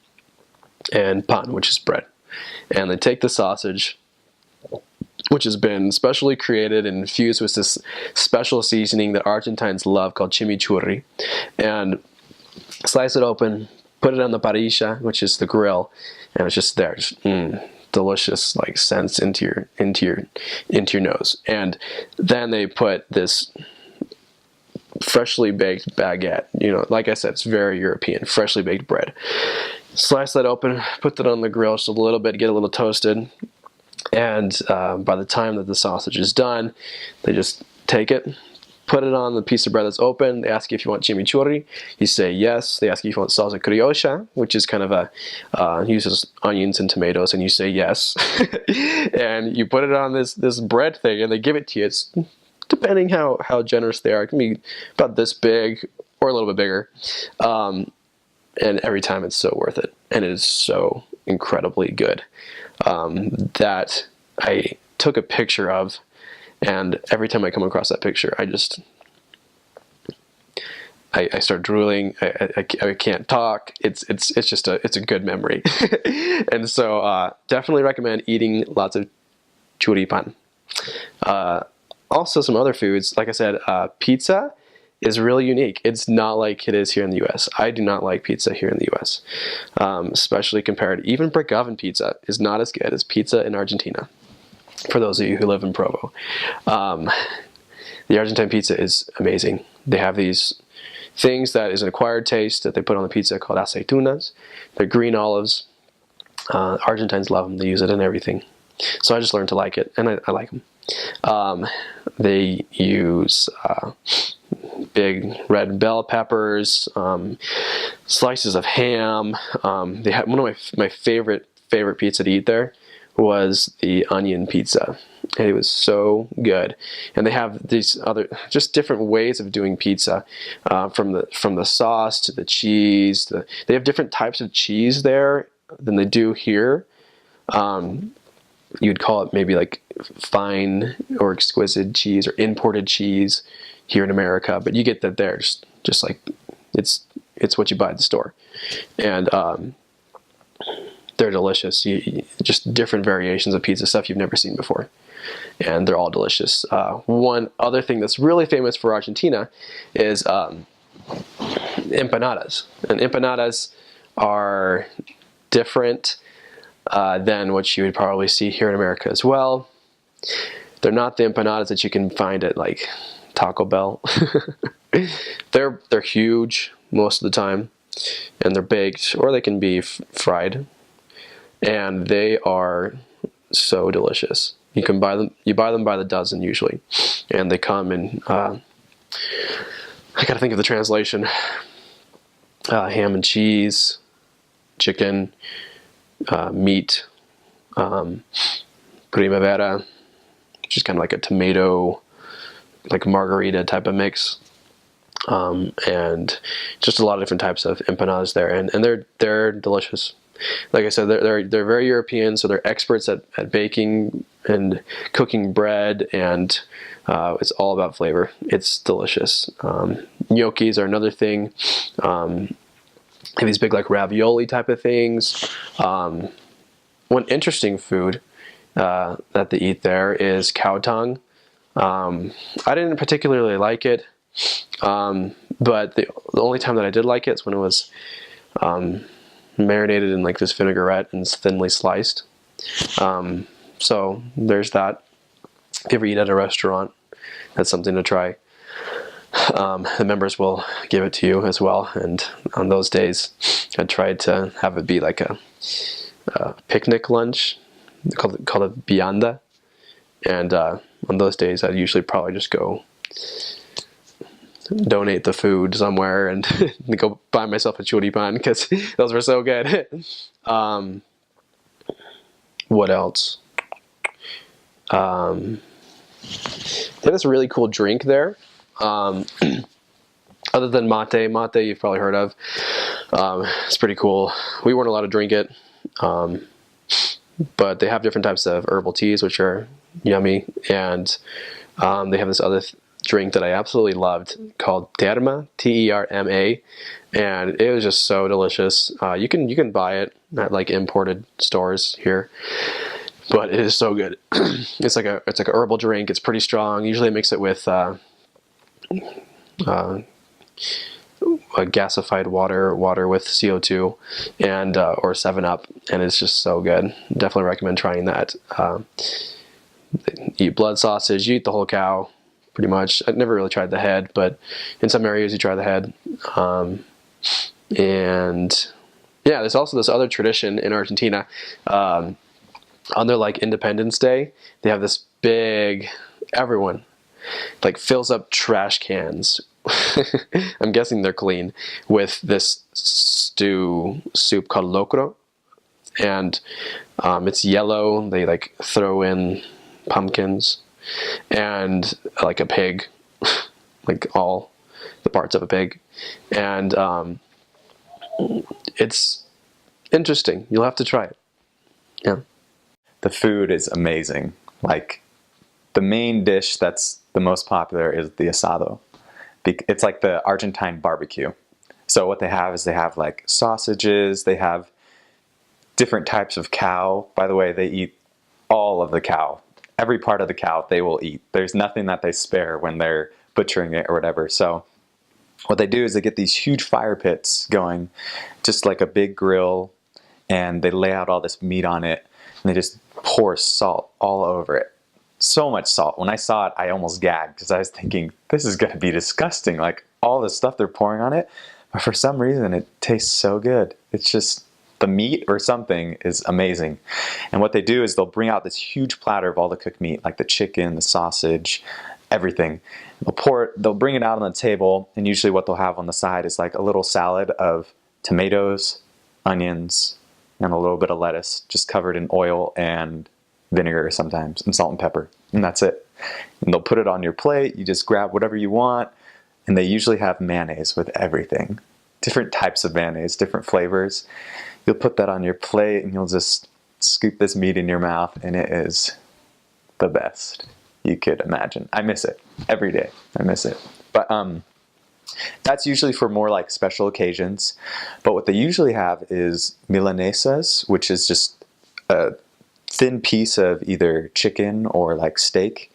and pan, which is bread, and they take the sausage, which has been specially created and infused with this special seasoning that Argentines love called chimichurri, and slice it open, put it on the parrilla, which is the grill, and it's just there, delicious like scents into your nose. And then they put this freshly baked baguette, like I said, it's very European, freshly baked bread. Slice that open, put that on the grill just a little bit, get a little toasted. And by the time that the sausage is done, they just take it, put it on the piece of bread that's open. They ask you if you want chimichurri. You say yes. They ask you if you want salsa criolla, which is kind of uses onions and tomatoes, and you say yes. And you put it on this bread thing, and they give it to you. It's depending how generous they are. It can be about this big or a little bit bigger. And every time it's so worth it, and it is so incredibly good. That I took a picture of, and every time I come across that picture, I start drooling. I can't talk. It's just a good memory. And so definitely recommend eating lots of choripan. Also some other foods, like I said, pizza is really unique. It's not like it is here in the U.S. I do not like pizza here in the U.S., especially compared. Even brick oven pizza is not as good as pizza in Argentina, for those of you who live in Provo. The Argentine pizza is amazing. They have these things that is an acquired taste that they put on the pizza called aceitunas. They're green olives. Argentines love them. They use it in everything. So I just learned to like it, and I like them. They use big red bell peppers, slices of ham. They had one of my favorite pizza to eat there was the onion pizza. It was so good. And they have these other just different ways of doing pizza, from the sauce to the cheese. They have different types of cheese there than they do here. You'd call it maybe like fine or exquisite cheese or imported cheese here in America, but you get that there, just like it's what you buy at the store, and they're delicious. Just different variations of pizza, stuff you've never seen before, and they're all delicious. One other thing that's really famous for Argentina is empanadas, and empanadas are different than what you would probably see here in America as well. They're not the empanadas that you can find at like Taco Bell. They're huge most of the time, and they're baked, or they can be fried, and they are so delicious. You can buy them. You buy them by the dozen usually, and they come in. I gotta think of the translation. Ham and cheese, chicken, meat, primavera, which is kind of like a tomato, like margarita type of mix, and just a lot of different types of empanadas there, and they're delicious. Like I said, they're very European, so they're experts at baking and cooking bread, and it's all about flavor. It's delicious. Gnocchis are another thing. These big like ravioli type of things. One interesting food that they eat there is cow tongue. I didn't particularly like it, but the only time that I did like it is when it was marinated in like this vinaigrette and it's thinly sliced. So there's that. If you ever eat at a restaurant, that's something to try. The members will give it to you as well, and on those days I tried to have it be like a picnic lunch called a vianda, and on those days I'd usually probably just go donate the food somewhere and go buy myself a choripan because those were so good. What else? They have this really cool drink there. Other than mate you've probably heard of. It's pretty cool. We weren't allowed to drink it, but they have different types of herbal teas, which are yummy. And they have this other drink that I absolutely loved called Terma, Terma, and it was just so delicious. You can buy it at like imported stores here, but it is so good. It's like a herbal drink. It's pretty strong. Usually I mix it with a gasified water with CO2 and or 7-Up, and it's just so good. Definitely recommend trying that. You eat blood sausage, you eat the whole cow pretty much. I've never really tried the head, but in some areas you try the head. And yeah, there's also this other tradition in Argentina. On their like Independence Day, they have this big, everyone like fills up trash cans. I'm guessing they're clean, with this soup called locro, and it's yellow. They like throw in pumpkins and like a pig, like all the parts of a pig, and it's interesting. You'll have to try it. Yeah. The food is amazing. Like, the main dish that's the most popular is the asado. It's like the Argentine barbecue. So what they have is they have like sausages, they have different types of cow. By the way, they eat all of the cow. Every part of the cow they will eat. There's nothing that they spare when they're butchering it or whatever. So what they do is they get these huge fire pits going, just like a big grill, and they lay out all this meat on it, and they just pour salt all over it. So much salt. When I saw it, I almost gagged because I was thinking, this is going to be disgusting. Like, all the stuff they're pouring on it, but for some reason it tastes so good. It's just, the meat or something is amazing. And what they do is they'll bring out this huge platter of all the cooked meat, like the chicken, the sausage, everything. They'll bring it out on the table, and usually what they'll have on the side is like a little salad of tomatoes, onions, and a little bit of lettuce, just covered in oil and vinegar sometimes, and salt and pepper, and that's it. And they'll put it on your plate. You just grab whatever you want, and they usually have mayonnaise with everything. Different types of mayonnaise, different flavors. You'll put that on your plate, and you'll just scoop this meat in your mouth, and it is the best you could imagine. I miss it every day. I miss it. But that's usually for more like special occasions. But what they usually have is Milanesas, which is just a thin piece of either chicken or like steak,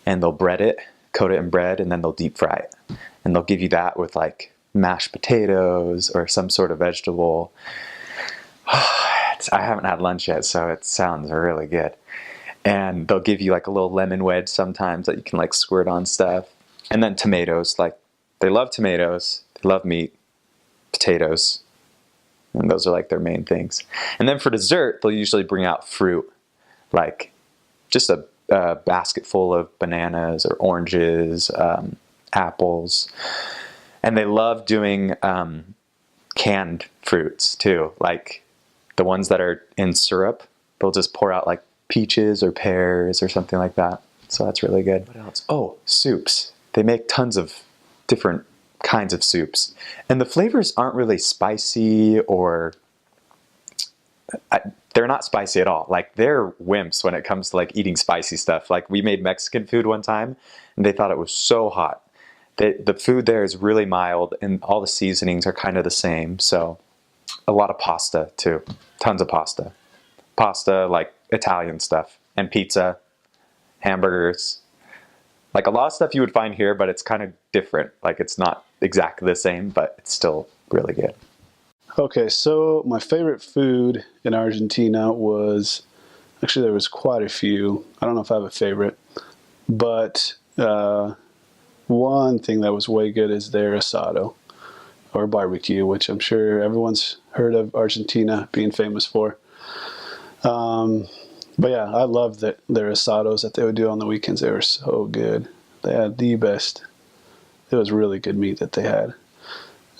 and they'll bread it, coat it in bread, and then they'll deep fry it. And they'll give you that with like mashed potatoes or some sort of vegetable. I haven't had lunch yet, so it sounds really good. And they'll give you like a little lemon wedge sometimes that you can like squirt on stuff. And then tomatoes, like they love tomatoes, they love meat, potatoes, and those are like their main things. And then for dessert, they'll usually bring out fruit, like just a basket full of bananas or oranges, apples. And they love doing canned fruits too, like the ones that are in syrup. They'll just pour out like peaches or pears or something like that. So that's really good. What else? Oh, soups. They make tons of different kinds of soups. And the flavors aren't really spicy or... they're not spicy at all. Like, they're wimps when it comes to like eating spicy stuff. Like, we made Mexican food one time, and they thought it was so hot. The food there is really mild, and all the seasonings are kind of the same. So a lot of pasta too. Tons of pasta. Pasta, like Italian stuff. And pizza, hamburgers. Like a lot of stuff you would find here, but it's kind of different. Like, it's not exactly the same, but it's still really good. Okay, so my favorite food in Argentina was, actually there was quite a few. I don't know if I have a favorite, but one thing that was way good is their asado, or barbecue, which I'm sure everyone's heard of Argentina being famous for. But yeah, I loved their asados that they would do on the weekends. They were so good. They had the best. It was really good meat that they had.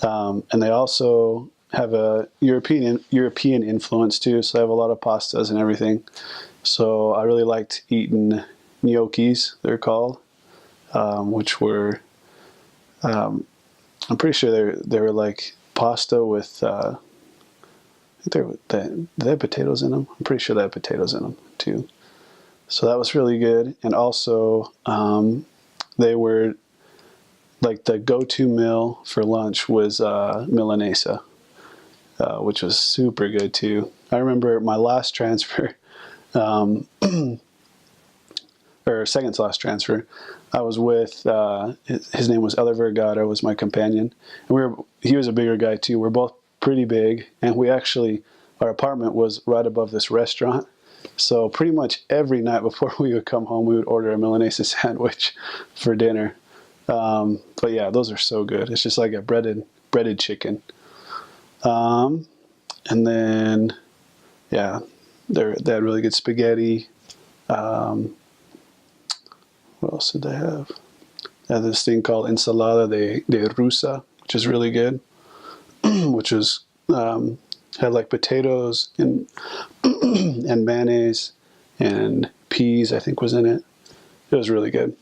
And they also have a European influence too, so they have a lot of pastas and everything. So I really liked eating gnocchis, they're called, which were, I'm pretty sure they were like pasta with, I think they had potatoes in them. I'm pretty sure they had potatoes in them too. So that was really good. And also, they were like the go-to meal for lunch was Milanesa, which was super good too. I remember my last transfer, or second to last transfer, I was with, his name was Eller Vergara, was my companion. And he was a bigger guy too. We're both pretty big. And our apartment was right above this restaurant. So pretty much every night before we would come home, we would order a Milanesa sandwich for dinner. But yeah, those are so good. It's just like a breaded chicken. And then, yeah, they had really good spaghetti. What else did they have? They had this thing called Ensalada de Rusa, which is really good. Which was, had like potatoes and and mayonnaise and peas, I think, was in it. It was really good.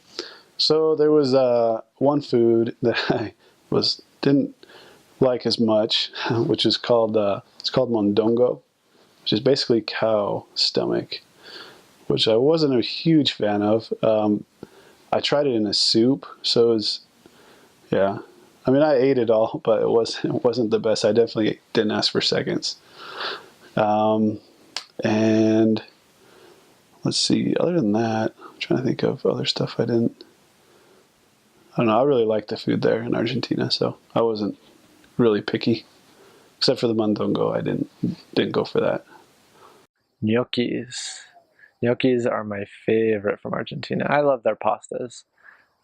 So there was one food that I didn't like as much, which is called Mondongo, which is basically cow stomach, which I wasn't a huge fan of. I tried it in a soup, so it was, yeah. I mean, I ate it all, but it wasn't the best. I definitely didn't ask for seconds. And let's see, other than that, I'm trying to think of other stuff I don't know. I really liked the food there in Argentina, so I wasn't really picky. Except for the mondongo, I didn't go for that. Gnocchis. Gnocchis are my favorite from Argentina. I love their pastas.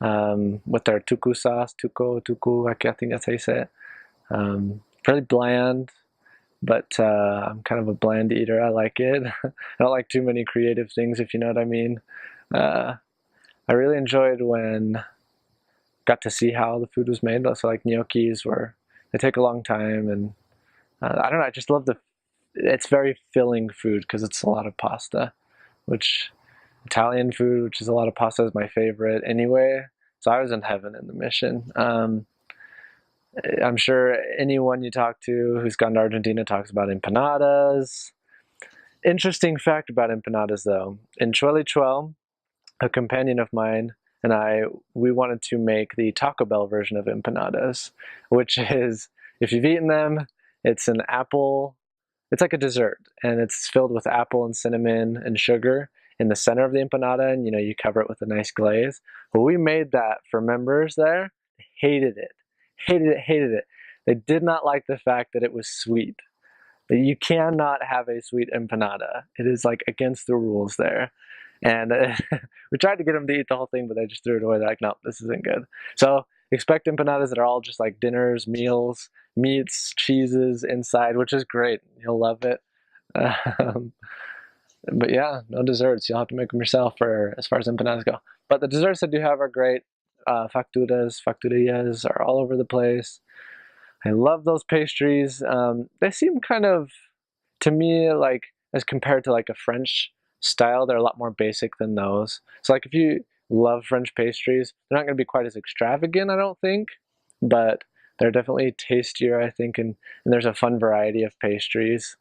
With their tucu sauce, tucu, I think that's how you say it. Pretty bland, but I'm kind of a bland eater. I like it. I don't like too many creative things, if you know what I mean. I really enjoyed when got to see how the food was made. So like gnocchis they take a long time, and I don't know, I just love it's very filling food because it's a lot of pasta, which Italian food, which is a lot of pasta, is my favorite anyway. So I was in heaven in the mission. I'm sure anyone you talk to who's gone to Argentina talks about empanadas. Interesting fact about empanadas, though. In Chuelichuel, a companion of mine and we wanted to make the Taco Bell version of empanadas, which is, if you've eaten them, it's an apple. It's like a dessert, and it's filled with apple and cinnamon and sugar in the center of the empanada, and you cover it with a nice glaze. Well, we made that for members there. Hated it. They did not like the fact that it was sweet. You cannot have a sweet empanada. It is like against the rules there. And we tried to get them to eat the whole thing, but they just threw it away. They're like, no, this isn't good. So expect empanadas that are all just like dinners, meals, meats, cheeses inside, which is great. You'll love it. But yeah, no desserts. You'll have to make them yourself as far as empanadas go. But the desserts that do have are great. Facturillas are all over the place. I love those pastries. They seem kind of, to me, like as compared to like a French style, they're a lot more basic than those. So like if you love French pastries, they're not going to be quite as extravagant, I don't think, but they're definitely tastier, I think, and there's a fun variety of pastries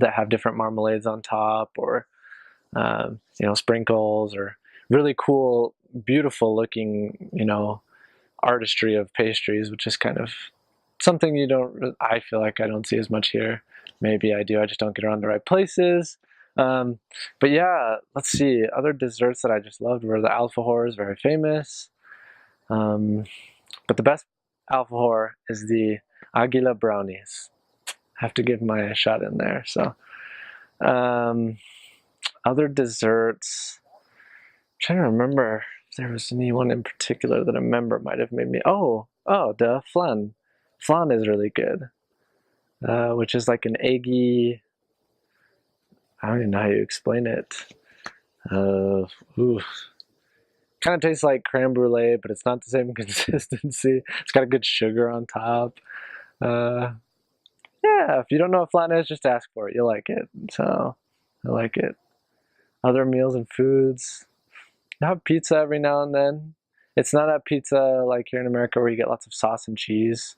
that have different marmalades on top, or sprinkles, or really cool, beautiful looking, artistry of pastries, which is kind of something I feel like I don't see as much here. Maybe I do, I just don't get around the right places. But yeah, let's see. Other desserts that I just loved were the alfajores, very famous. But the best alfajor is the Aguila brownies. I have to give my shot in there. So, other desserts. I'm trying to remember if there was anyone in particular that I remember might have made me. Oh, the flan. Flan is really good, which is like an eggy. I don't even know how you explain it. Kind of tastes like creme brulee, but it's not the same consistency. It's got a good sugar on top. Yeah, if you don't know what flan is, just ask for it. You'll like it. So, I like it. Other meals and foods. I have pizza every now and then. It's not a pizza like here in America where you get lots of sauce and cheese.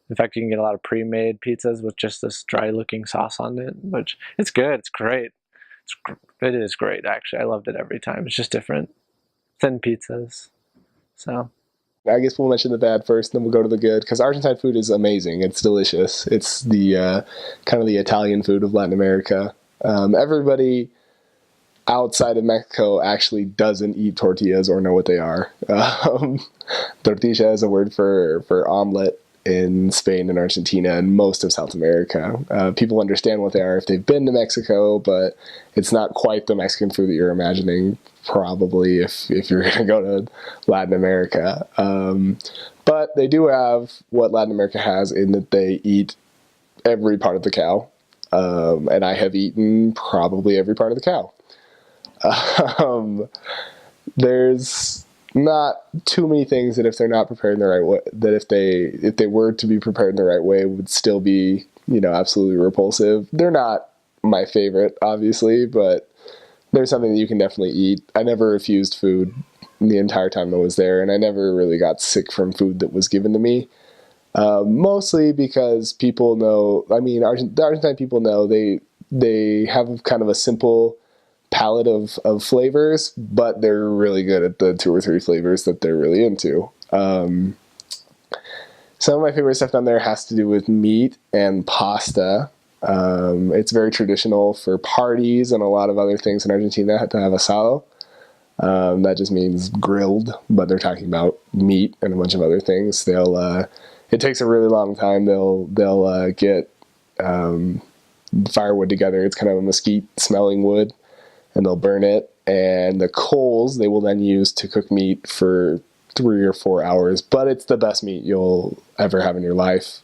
In fact, you can get a lot of pre-made pizzas with just this dry-looking sauce on it, which it's good. It's great. It is great, actually. I loved it every time. It's just different. Thin pizzas. So I guess we'll mention the bad first, then we'll go to the good, because Argentine food is amazing. It's delicious. It's the kind of the Italian food of Latin America. Everybody outside of Mexico actually doesn't eat tortillas or know what they are. Tortilla is a word for omelet in Spain and Argentina and most of South America. People understand what they are if they've been to Mexico, but it's not quite the Mexican food that you're imagining, probably, if you're going to go to Latin America. But they do have what Latin America has in that they eat every part of the cow. And I have eaten probably every part of the cow. There's not too many things that if they're not prepared in the right way, that if they were to be prepared in the right way would still be, absolutely repulsive. They're not my favorite, obviously, but there's something that you can definitely eat. I never refused food the entire time I was there, and I never really got sick from food that was given to me. Mostly because people know, the Argentine people know they have kind of a simple palette of flavors, but they're really good at the 2 or 3 flavors that they're really into. Some of my favorite stuff down there has to do with meat and pasta. It's very traditional for parties and a lot of other things in Argentina to have asado. That just means grilled, but they're talking about meat and a bunch of other things. It takes a really long time. They'll get firewood together. It's kind of a mesquite smelling wood, and they'll burn it. And the coals they will then use to cook meat for 3 or 4 hours. But it's the best meat you'll ever have in your life.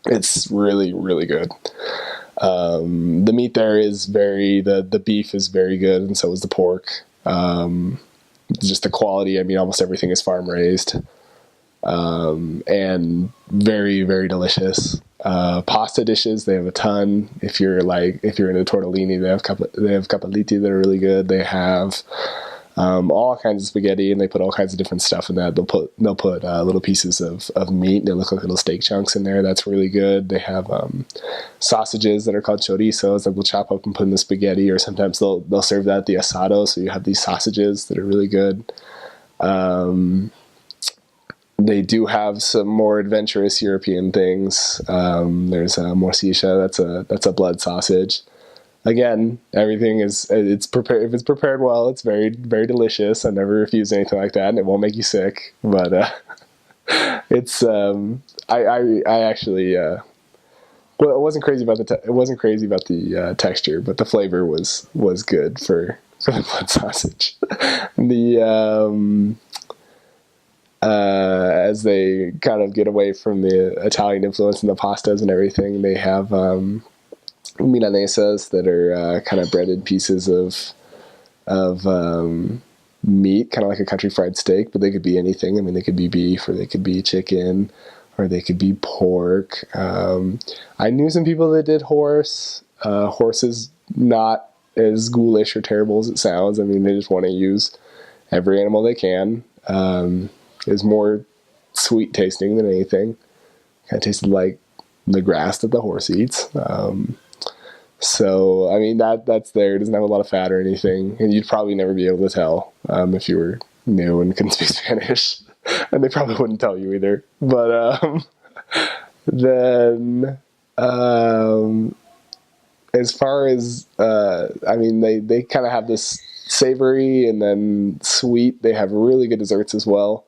It's really, really good. The meat there is the beef is very good, and so is the pork. Just the quality, almost everything is farm raised. And very, very delicious. Pasta dishes, they have a ton. If you're into tortellini, they have capelliti that are really good. They have all kinds of spaghetti, and they put all kinds of different stuff in that. They'll put little pieces of meat. They look like little steak chunks in there. That's really good. They have sausages that are called chorizos that we'll chop up and put in the spaghetti, or sometimes they'll serve that at the asado. So you have these sausages that are really good. They do have some more adventurous European things. There's a morcilla. That's a blood sausage. Again, everything it's prepared. If it's prepared well, it's very, very delicious. I never refuse anything like that, and it won't make you sick. But it's I actually it wasn't crazy about the texture, but the flavor was good for the blood sausage. As they kind of get away from the Italian influence in the pastas and everything, they have Milanesas that are kind of breaded pieces of meat, kind of like a country fried steak, but they could be anything. They could be beef, or they could be chicken, or they could be pork. I knew some people that did horse. Horse is not as ghoulish or terrible as it sounds. They just want to use every animal they can. Is more sweet tasting than anything. Kind of tasted like the grass that the horse eats. That's there. It doesn't have a lot of fat or anything, and you'd probably never be able to tell if you were new and couldn't speak Spanish, and they probably wouldn't tell you either. But then as far as they kind of have this savory and then sweet. They have really good desserts as well.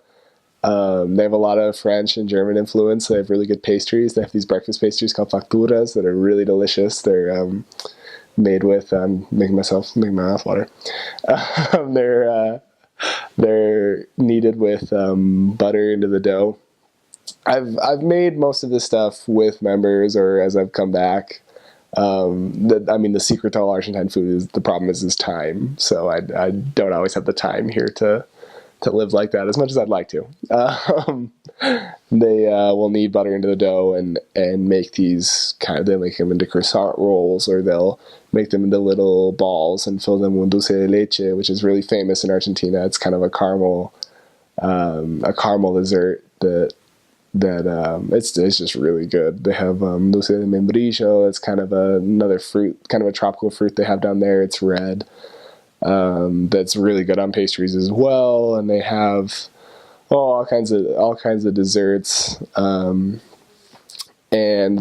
They have a lot of French and German influence. They have really good pastries. They have these breakfast pastries called facturas that are really delicious. They're made with making my mouth water. They're kneaded with butter into the dough. I've made most of this stuff with members or as I've come back. The secret to all Argentine food is time. So I don't always have the time here to live like that as much as I'd like to. They will knead butter into the dough and make these they make them into croissant rolls, or they'll make them into little balls and fill them with dulce de leche, which is really famous in Argentina. It's kind of a caramel dessert that it's just really good. They have dulce de membrillo. It's kind of another fruit, kind of a tropical fruit they have down there. It's red. That's really good on pastries as well, and they have all kinds of desserts. And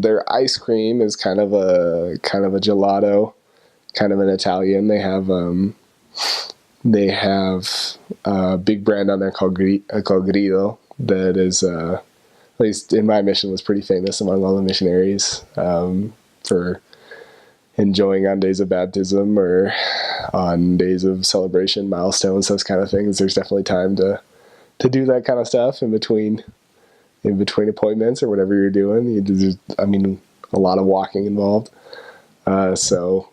their ice cream is kind of a gelato, kind of an Italian. They have a big brand on there called Grido that is at least in my mission was pretty famous among all the missionaries for enjoying on days of baptism or on days of celebration, milestones, those kind of things. There's definitely time to do that kind of stuff in between appointments or whatever you're doing. A lot of walking involved. So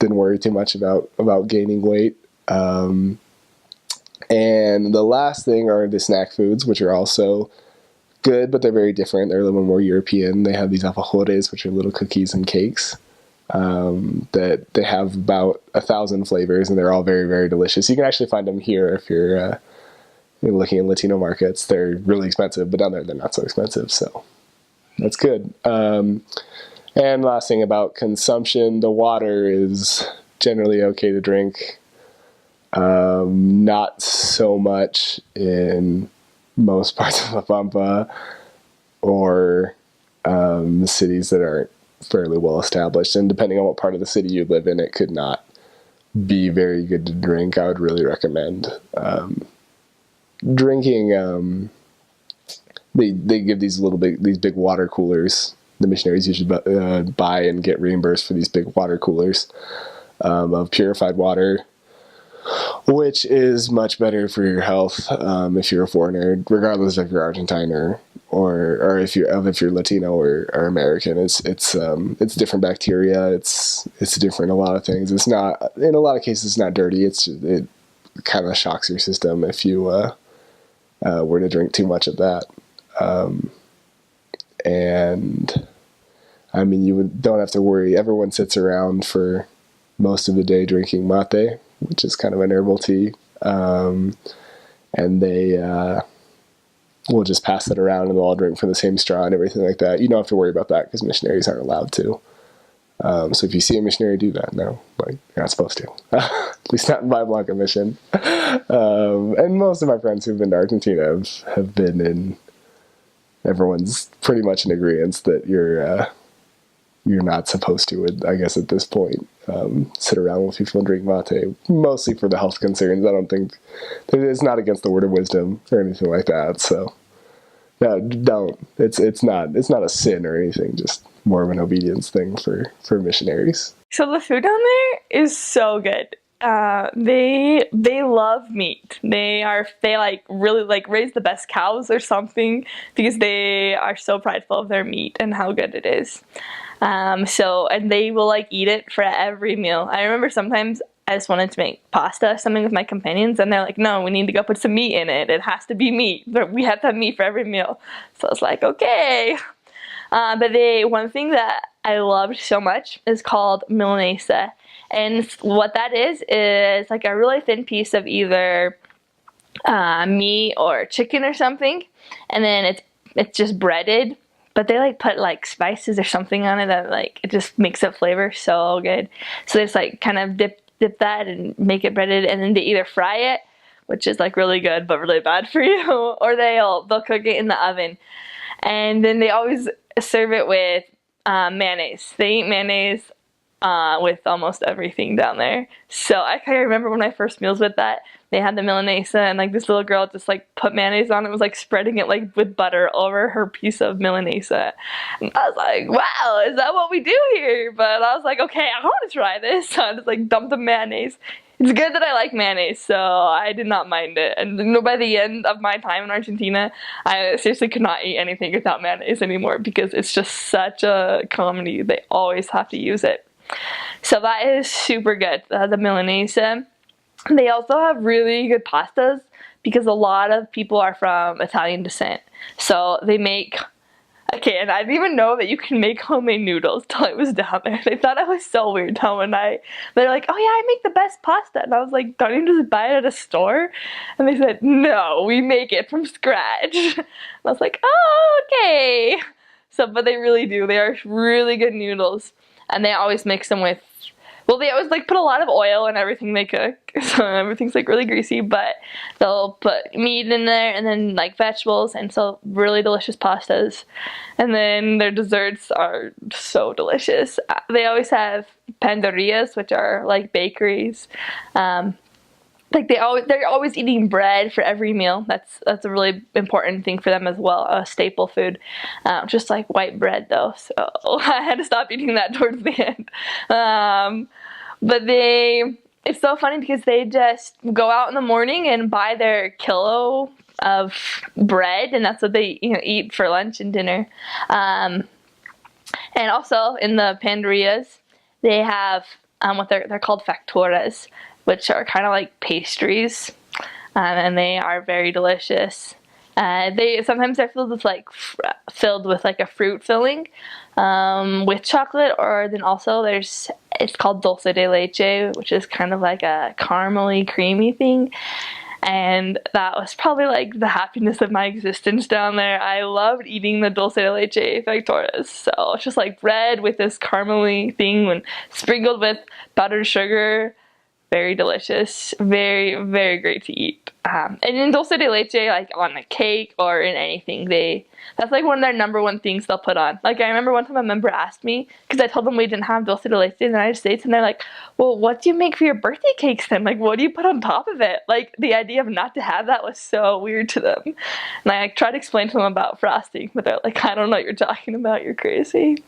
didn't worry too much about gaining weight. And the last thing are the snack foods, which are also good, but they're very different. They're a little more European. They have these alfajores, which are little cookies and cakes. That they have about 1,000 flavors, and they're all very, very delicious. You can actually find them here if you're looking in Latino markets. They're really expensive, but down there they're not so expensive, so that's good. And last thing about consumption, the water is generally okay to drink. Not so much in most parts of La Pampa or the cities that aren't fairly well established, and depending on what part of the city you live in, it could not be very good to drink. I would really recommend drinking. They give these big water coolers. The missionaries usually buy and get reimbursed for these big water coolers of purified water, which is much better for your health if you're a foreigner, regardless if you're Argentine or if you're Latino or American. It's different bacteria. It's different in a lot of things. It's not, in a lot of cases, it's not dirty. It kind of shocks your system if you were to drink too much of that. And I mean, you don't have to worry. Everyone sits around for most of the day drinking mate, which is kind of an herbal tea. And they will just pass it around and they'll all drink from the same straw and everything like that. You don't have to worry about that because missionaries aren't allowed to. So if you see a missionary do that, no, you're not supposed to. At least not in my Blanca mission. And most of my friends who've been to Argentina have been in. Everyone's pretty much in agreement that you're not supposed to, I guess, at this point, sit around with people and drink mate, mostly for the health concerns. I don't think it's not against the word of wisdom or anything like that. So no, don't. It's not a sin or anything. Just more of an obedience thing for missionaries. So the food down there is so good. They love meat. They really raise the best cows or something because they are so prideful of their meat and how good it is. And they will eat it for every meal. I remember sometimes I just wanted to make pasta or something with my companions, and they're like, no, we need to go put some meat in it. It has to be meat. We have to have meat for every meal. So I was like, okay. But one thing that I loved so much is called Milanesa. And what that is like a really thin piece of either meat or chicken or something, and then it's just breaded, but they put spices or something on it that it just makes it flavor so good. So they just kind of dip that and make it breaded, and then they either fry it, which is really good but really bad for you, or they'll cook it in the oven, and then they always serve it with mayonnaise. They eat mayonnaise with almost everything down there. So I kind of remember when my first meals with that, they had the Milanesa, and this little girl just put mayonnaise on it, was spreading it with butter over her piece of Milanesa. And I was like, wow, is that what we do here? But I was like, okay, I want to try this. So I just dumped the mayonnaise. It's good that I like mayonnaise, so I did not mind it. And by the end of my time in Argentina, I seriously could not eat anything without mayonnaise anymore because it's just such a comedy. They always have to use it. So that is super good, the Milanesa. They also have really good pastas because a lot of people are from Italian descent. So they make, okay, and I didn't even know that you can make homemade noodles till I was down there. They thought I was so weird till they're like, oh yeah, I make the best pasta. And I was like, don't you just buy it at a store? And they said, no, we make it from scratch. And I was like, oh, okay. So, but they really do. They are really good noodles. And they always mix them with, well, they always like put a lot of oil in everything they cook, so everything's like really greasy, but they'll put meat in there and then like vegetables, and so really delicious pastas. And then their desserts are so delicious. They always have panderias, which are like bakeries. Like they're always eating bread for every meal. That's a really important thing for them as well, a staple food. Just like white bread though, so I had to stop eating that towards the end. But it's so funny because they just go out in the morning and buy their kilo of bread, and that's what they eat for lunch and dinner. And also in the panderias, they have what they're called facturas, which are kind of like pastries, and they are very delicious. Sometimes they're filled with like a fruit filling with chocolate, or then also it's called dulce de leche, which is kind of like a caramely creamy thing. And that was probably like the happiness of my existence down there. I loved eating the dulce de leche facturas. So it's just like bread with this caramely thing and sprinkled with powdered sugar. Very delicious, very, very great to eat. And in dulce de leche, like on a cake or in anything, that's like one of their number one things they'll put on. Like I remember one time a member asked me, because I told them we didn't have dulce de leche in the United States, and they're like, well, what do you make for your birthday cakes then? Like, what do you put on top of it? Like, the idea of not to have that was so weird to them. And I tried to explain to them about frosting, but they're like, I don't know what you're talking about, you're crazy.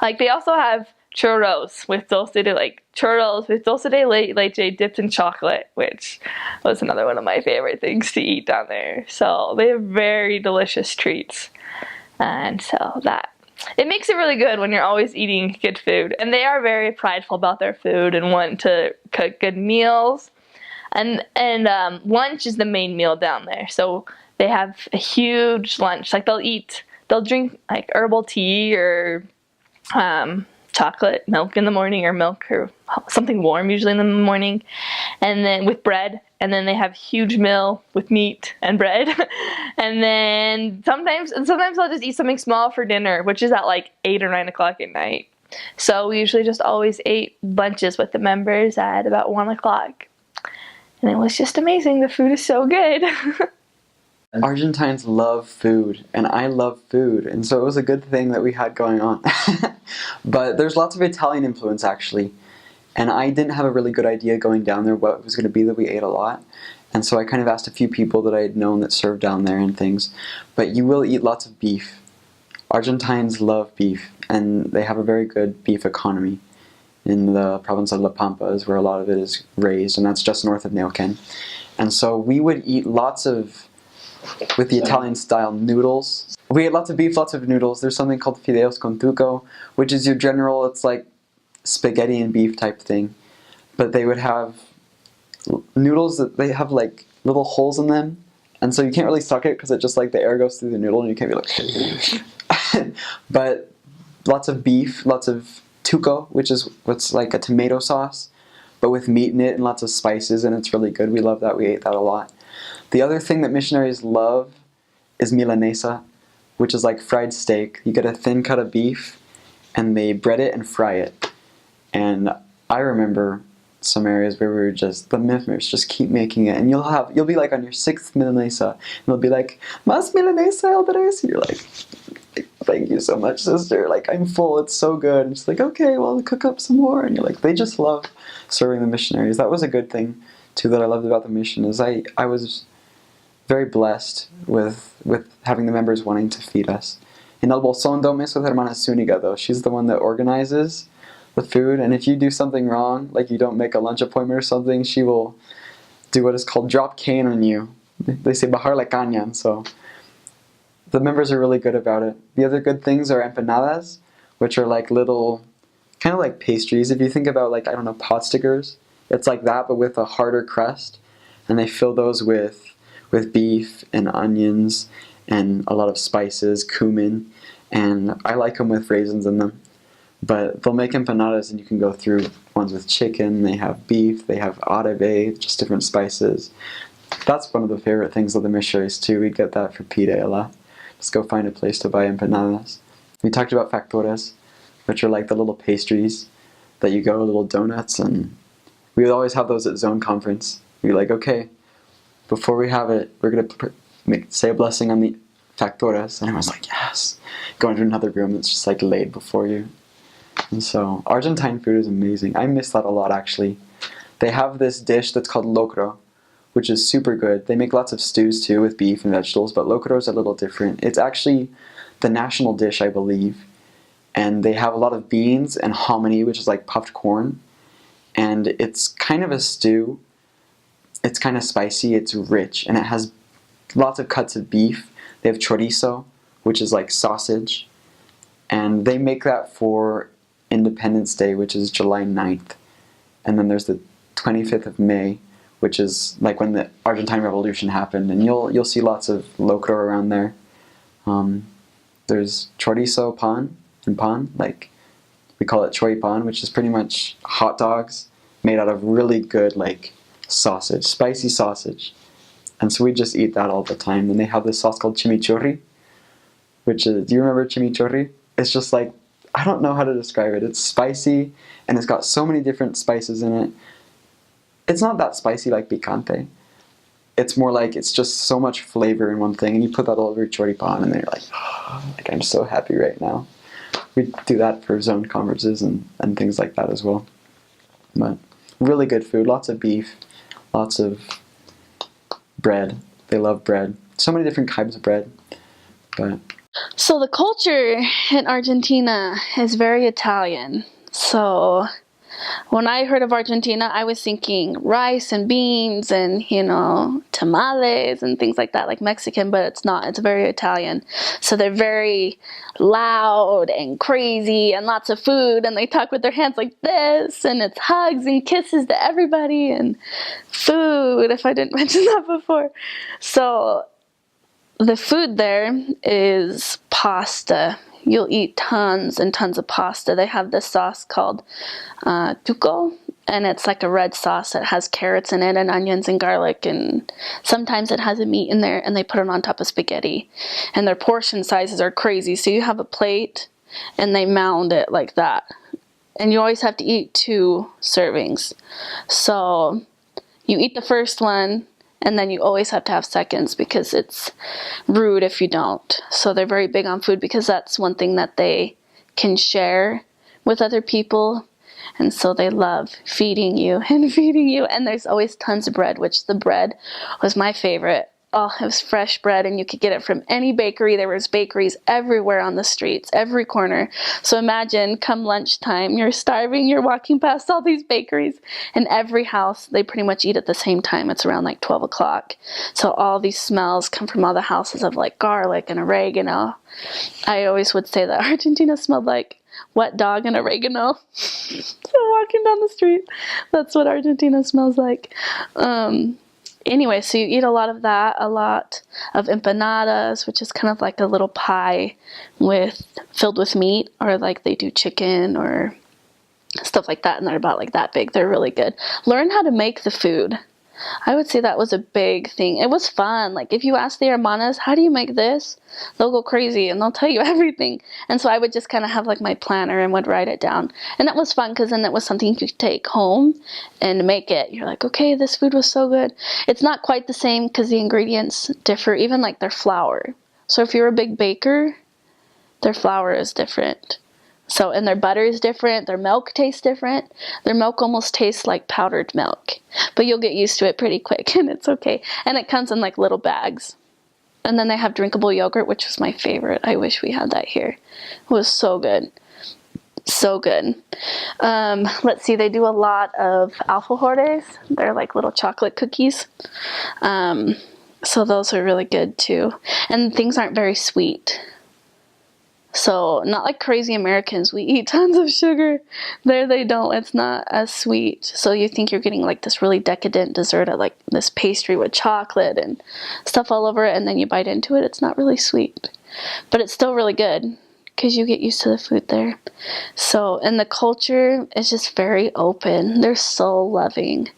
Like, they also have churros with dulce de leche dipped in chocolate, which was another one of my favorite things to eat down there. So they have very delicious treats, and so it makes it really good when you're always eating good food. And they are very prideful about their food and want to cook good meals. And lunch is the main meal down there. So they have a huge lunch. Like they'll drink like herbal tea or chocolate milk in the morning, or milk or something warm usually in the morning, and then with bread, and then they have a huge meal with meat and bread. And then sometimes I'll just eat something small for dinner, which is at like 8 or 9 o'clock at night. So we usually just always ate lunches with the members at about 1 o'clock, and it was just amazing. The food is so good. Argentines love food, and I love food, and so it was a good thing that we had going on. But there's lots of Italian influence, actually, and I didn't have a really good idea going down there what it was going to be that we ate a lot, and so I kind of asked a few people that I had known that served down there and things. But you will eat lots of beef. Argentines love beef, and they have a very good beef economy in the province of La Pampa, is where a lot of it is raised, and that's just north of Neuquén. And so we would eat with the Italian style noodles. We ate lots of beef, lots of noodles. There's something called fideos con tuco, which is your general, it's like spaghetti and beef type thing. But they would have noodles that they have like little holes in them, and so you can't really suck it because it just like the air goes through the noodle and you can't be like but lots of beef, lots of tuco, which is what's like a tomato sauce, but with meat in it and lots of spices, and it's really good. We love that. We ate that a lot. The other thing that missionaries love is Milanesa, which is like fried steak. You get a thin cut of beef, and they bread it and fry it. And I remember some areas where we were the members just keep making it, and you'll be like on your 6th Milanesa, and they'll be like, "Mas Milanesa Alvarez," and you're like, "Thank you so much, sister. Like, I'm full. It's so good." And it's like, "Okay, well, cook up some more." And you're like, they just love serving the missionaries. That was a good thing too that I loved about the mission, is I was very blessed with having the members wanting to feed us. In El Bolsón don't mess with Hermana Zúñiga, though. She's the one that organizes the food, and if you do something wrong, like you don't make a lunch appointment or something, she will do what is called drop cane on you. They say bajar la caña, and so the members are really good about it. The other good things are empanadas, which are like little, kind of like pastries. If you think about, like, I don't know, pot stickers, It's like that, but with a harder crust, and they fill those with beef and onions and a lot of spices, cumin, and I like them with raisins in them. But they'll make empanadas, and you can go through ones with chicken, they have beef, they have adobe, just different spices. That's one of the favorite things of the missionaries too. We get that for Pate a lot. Just go find a place to buy empanadas. We talked about factores, which are like the little pastries that you go, little donuts, and we would always have those at zone conference. We'd be like, okay, before we have it, we're going to say a blessing on the factores. And everyone's like, yes. Go into another room that's just like laid before you. And so Argentine food is amazing. I miss that a lot, actually. They have this dish that's called locro, which is super good. They make lots of stews too with beef and vegetables, but locro is a little different. It's actually the national dish, I believe. And they have a lot of beans and hominy, which is like puffed corn. And it's kind of a stew. It's kind of spicy, it's rich, and it has lots of cuts of beef. They have chorizo, which is like sausage. And they make that for Independence Day, which is July 9th. And then there's the 25th of May, which is like when the Argentine Revolution happened. And you'll see lots of locro around there. There's chorizo pan, and pan, like we call it choripan, which is pretty much hot dogs made out of really good like sausage, spicy sausage. And so we just eat that all the time. And they have this sauce called chimichurri, which is, do you remember chimichurri? It's just like, I don't know how to describe it. It's spicy, and it's got so many different spices in it. It's not that spicy like picante. It's more like, it's just so much flavor in one thing, and you put that all over your choripan, and then you're like, oh, like I'm so happy right now. We do that for zone conferences and things like that as well. But really good food, lots of beef, lots of bread. They love bread. So many different kinds of bread. But so the culture in Argentina is very Italian. So when I heard of Argentina, I was thinking rice and beans and, you know, tamales and things like that, like Mexican, but it's not. It's very Italian. So they're very loud and crazy and lots of food, and they talk with their hands like this, and it's hugs and kisses to everybody and food, if I didn't mention that before. So the food there is pasta. You'll eat tons and tons of pasta. They have this sauce called tuco, and it's like a red sauce that has carrots in it and onions and garlic, and sometimes it has a meat in there, and they put it on top of spaghetti. And their portion sizes are crazy. So you have a plate, and they mound it like that. And you always have to eat 2 servings. So you eat the first one, and then you always have to have seconds because it's rude if you don't. So they're very big on food because that's one thing that they can share with other people. And so they love feeding you and feeding you. And there's always tons of bread, which the bread was my favorite. Oh, it was fresh bread, and you could get it from any bakery. There was bakeries everywhere on the streets, every corner. So imagine, come lunchtime, you're starving, you're walking past all these bakeries. In every house, they pretty much eat at the same time. It's around like 12 o'clock. So all these smells come from all the houses of like garlic and oregano. I always would say that Argentina smelled like wet dog and oregano. So walking down the street, that's what Argentina smells like. Anyway, so you eat a lot of that, a lot of empanadas, which is kind of like a little pie filled with meat, or like they do chicken or stuff like that, and they're about like that big. They're really good. Learn how to make the food. I would say that was a big thing. It was fun. Like if you ask the hermanas, how do you make this? They'll go crazy and they'll tell you everything. And so I would just kind of have like my planner and would write it down. And that was fun because then it was something you could take home and make it. You're like, okay, this food was so good. It's not quite the same because the ingredients differ, even like their flour. So if you're a big baker, their flour is different. So, and their butter is different, their milk tastes different. Their milk almost tastes like powdered milk. But you'll get used to it pretty quick, and it's okay. And it comes in like little bags. And then they have drinkable yogurt, which was my favorite. I wish we had that here. It was so good. So good. Let's see, they do a lot of alfajores. They're like little chocolate cookies. So those are really good too. And things aren't very sweet. So not like crazy Americans, we eat tons of sugar. There they don't. It's not as sweet. So you think you're getting like this really decadent dessert, of like this pastry with chocolate and stuff all over it, and then you bite into it, it's not really sweet. But it's still really good because you get used to the food there. So, and the culture is just very open. They're so loving.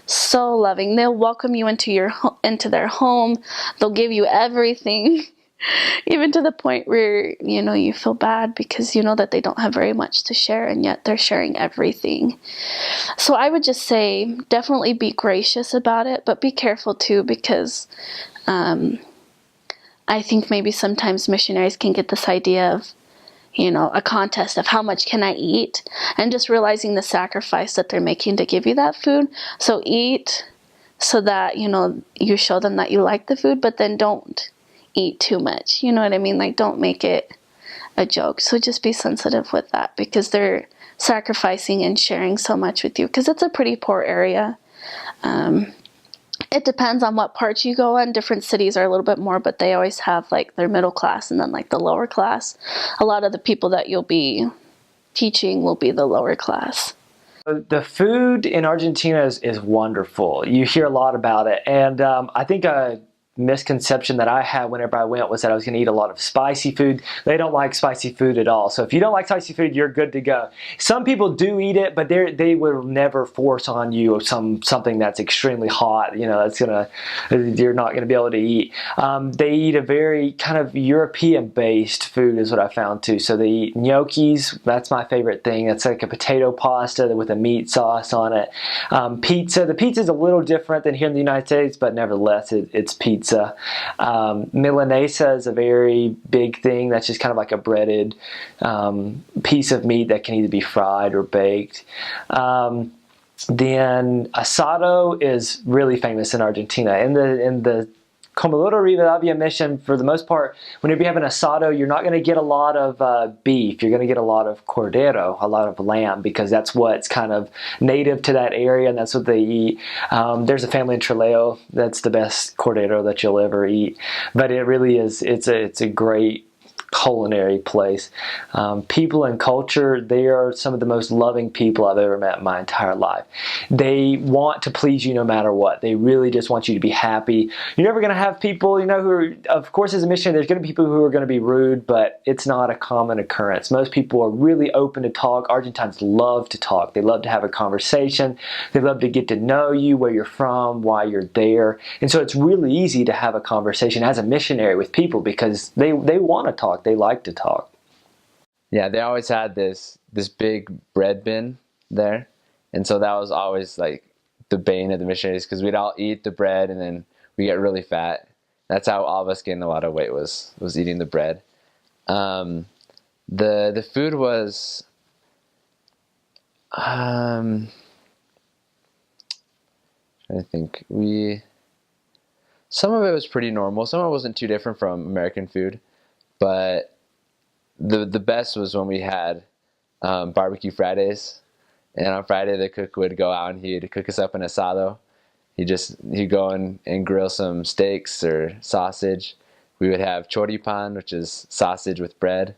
So loving. They'll welcome you into their home. They'll give you everything. Even to the point where, you know, you feel bad because you know that they don't have very much to share, and yet they're sharing everything. So I would just say definitely be gracious about it, but be careful too, because I think maybe sometimes missionaries can get this idea of, you know, a contest of how much can I eat, and just realizing the sacrifice that they're making to give you that food. So eat so that, you know, you show them that you like the food, but then don't eat too much. You know what I mean? Like, don't make it a joke. So just be sensitive with that, because they're sacrificing and sharing so much with you, because it's a pretty poor area. It depends on what part you go in. Different cities are a little bit more, but they always have like their middle class and then like the lower class. A lot of the people that you'll be teaching will be the lower class. The food in Argentina is wonderful. You hear a lot about it. And I think a misconception that I had whenever I went was that I was going to eat a lot of spicy food. They don't like spicy food at all. So if you don't like spicy food, you're good to go. Some people do eat it, but they will never force on you something that's extremely hot. You know, you're not going to be able to eat. They eat a very kind of European-based food is what I found too. So they eat gnocchis. That's my favorite thing. It's like a potato pasta with a meat sauce on it. Pizza. The pizza is a little different than here in the United States, but nevertheless, it's pizza. Milanesa is a very big thing. That's just kind of like a breaded piece of meat that can either be fried or baked. Then asado is really famous in Argentina. In the Comodoro Rivadavia mission, for the most part, whenever you have an asado, you're not going to get a lot of beef. You're going to get a lot of cordero, a lot of lamb, because that's what's kind of native to that area, and that's what they eat. There's a family in Trelew that's the best cordero that you'll ever eat. But it really is, it's a great culinary place. People and culture, they are some of the most loving people I've ever met in my entire life. They want to please you no matter what. They really just want you to be happy. You're never going to have people, you know, who are, of course, as a missionary, there's going to be people who are going to be rude, but it's not a common occurrence. Most people are really open to talk. Argentines love to talk. They love to have a conversation. They love to get to know you, where you're from, why you're there. And so it's really easy to have a conversation as a missionary with people, because they want to talk. They like to talk. Yeah, they always had this big bread bin there, and so that was always like the bane of the missionaries, because we'd all eat the bread and then we get really fat. That's how all of us gained a lot of weight, was eating the bread. The food was trying to think. Some of it was pretty normal. Some of it wasn't too different from American food. But the best was when we had barbecue Fridays, and on Friday the cook would go out and he'd cook us up an asado. He'd go and grill some steaks or sausage. We would have choripan, which is sausage with bread,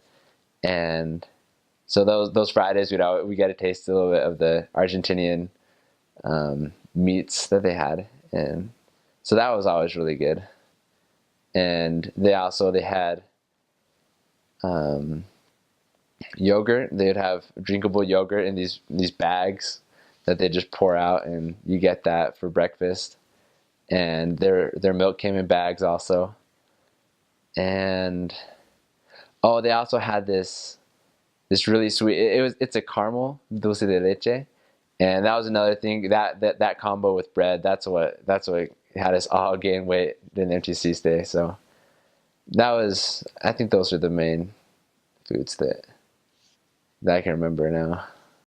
and so those Fridays we got to taste a little bit of the Argentinian meats that they had, and so that was always really good. And they had yogurt. They would have drinkable yogurt in these bags that they just pour out, and you get that for breakfast. And their milk came in bags also. And they also had this really sweet. It's a caramel dulce de leche, and that was another thing, that combo with bread. That's what had us all gain weight in MTC stay. So I think those are the main foods that I can remember now.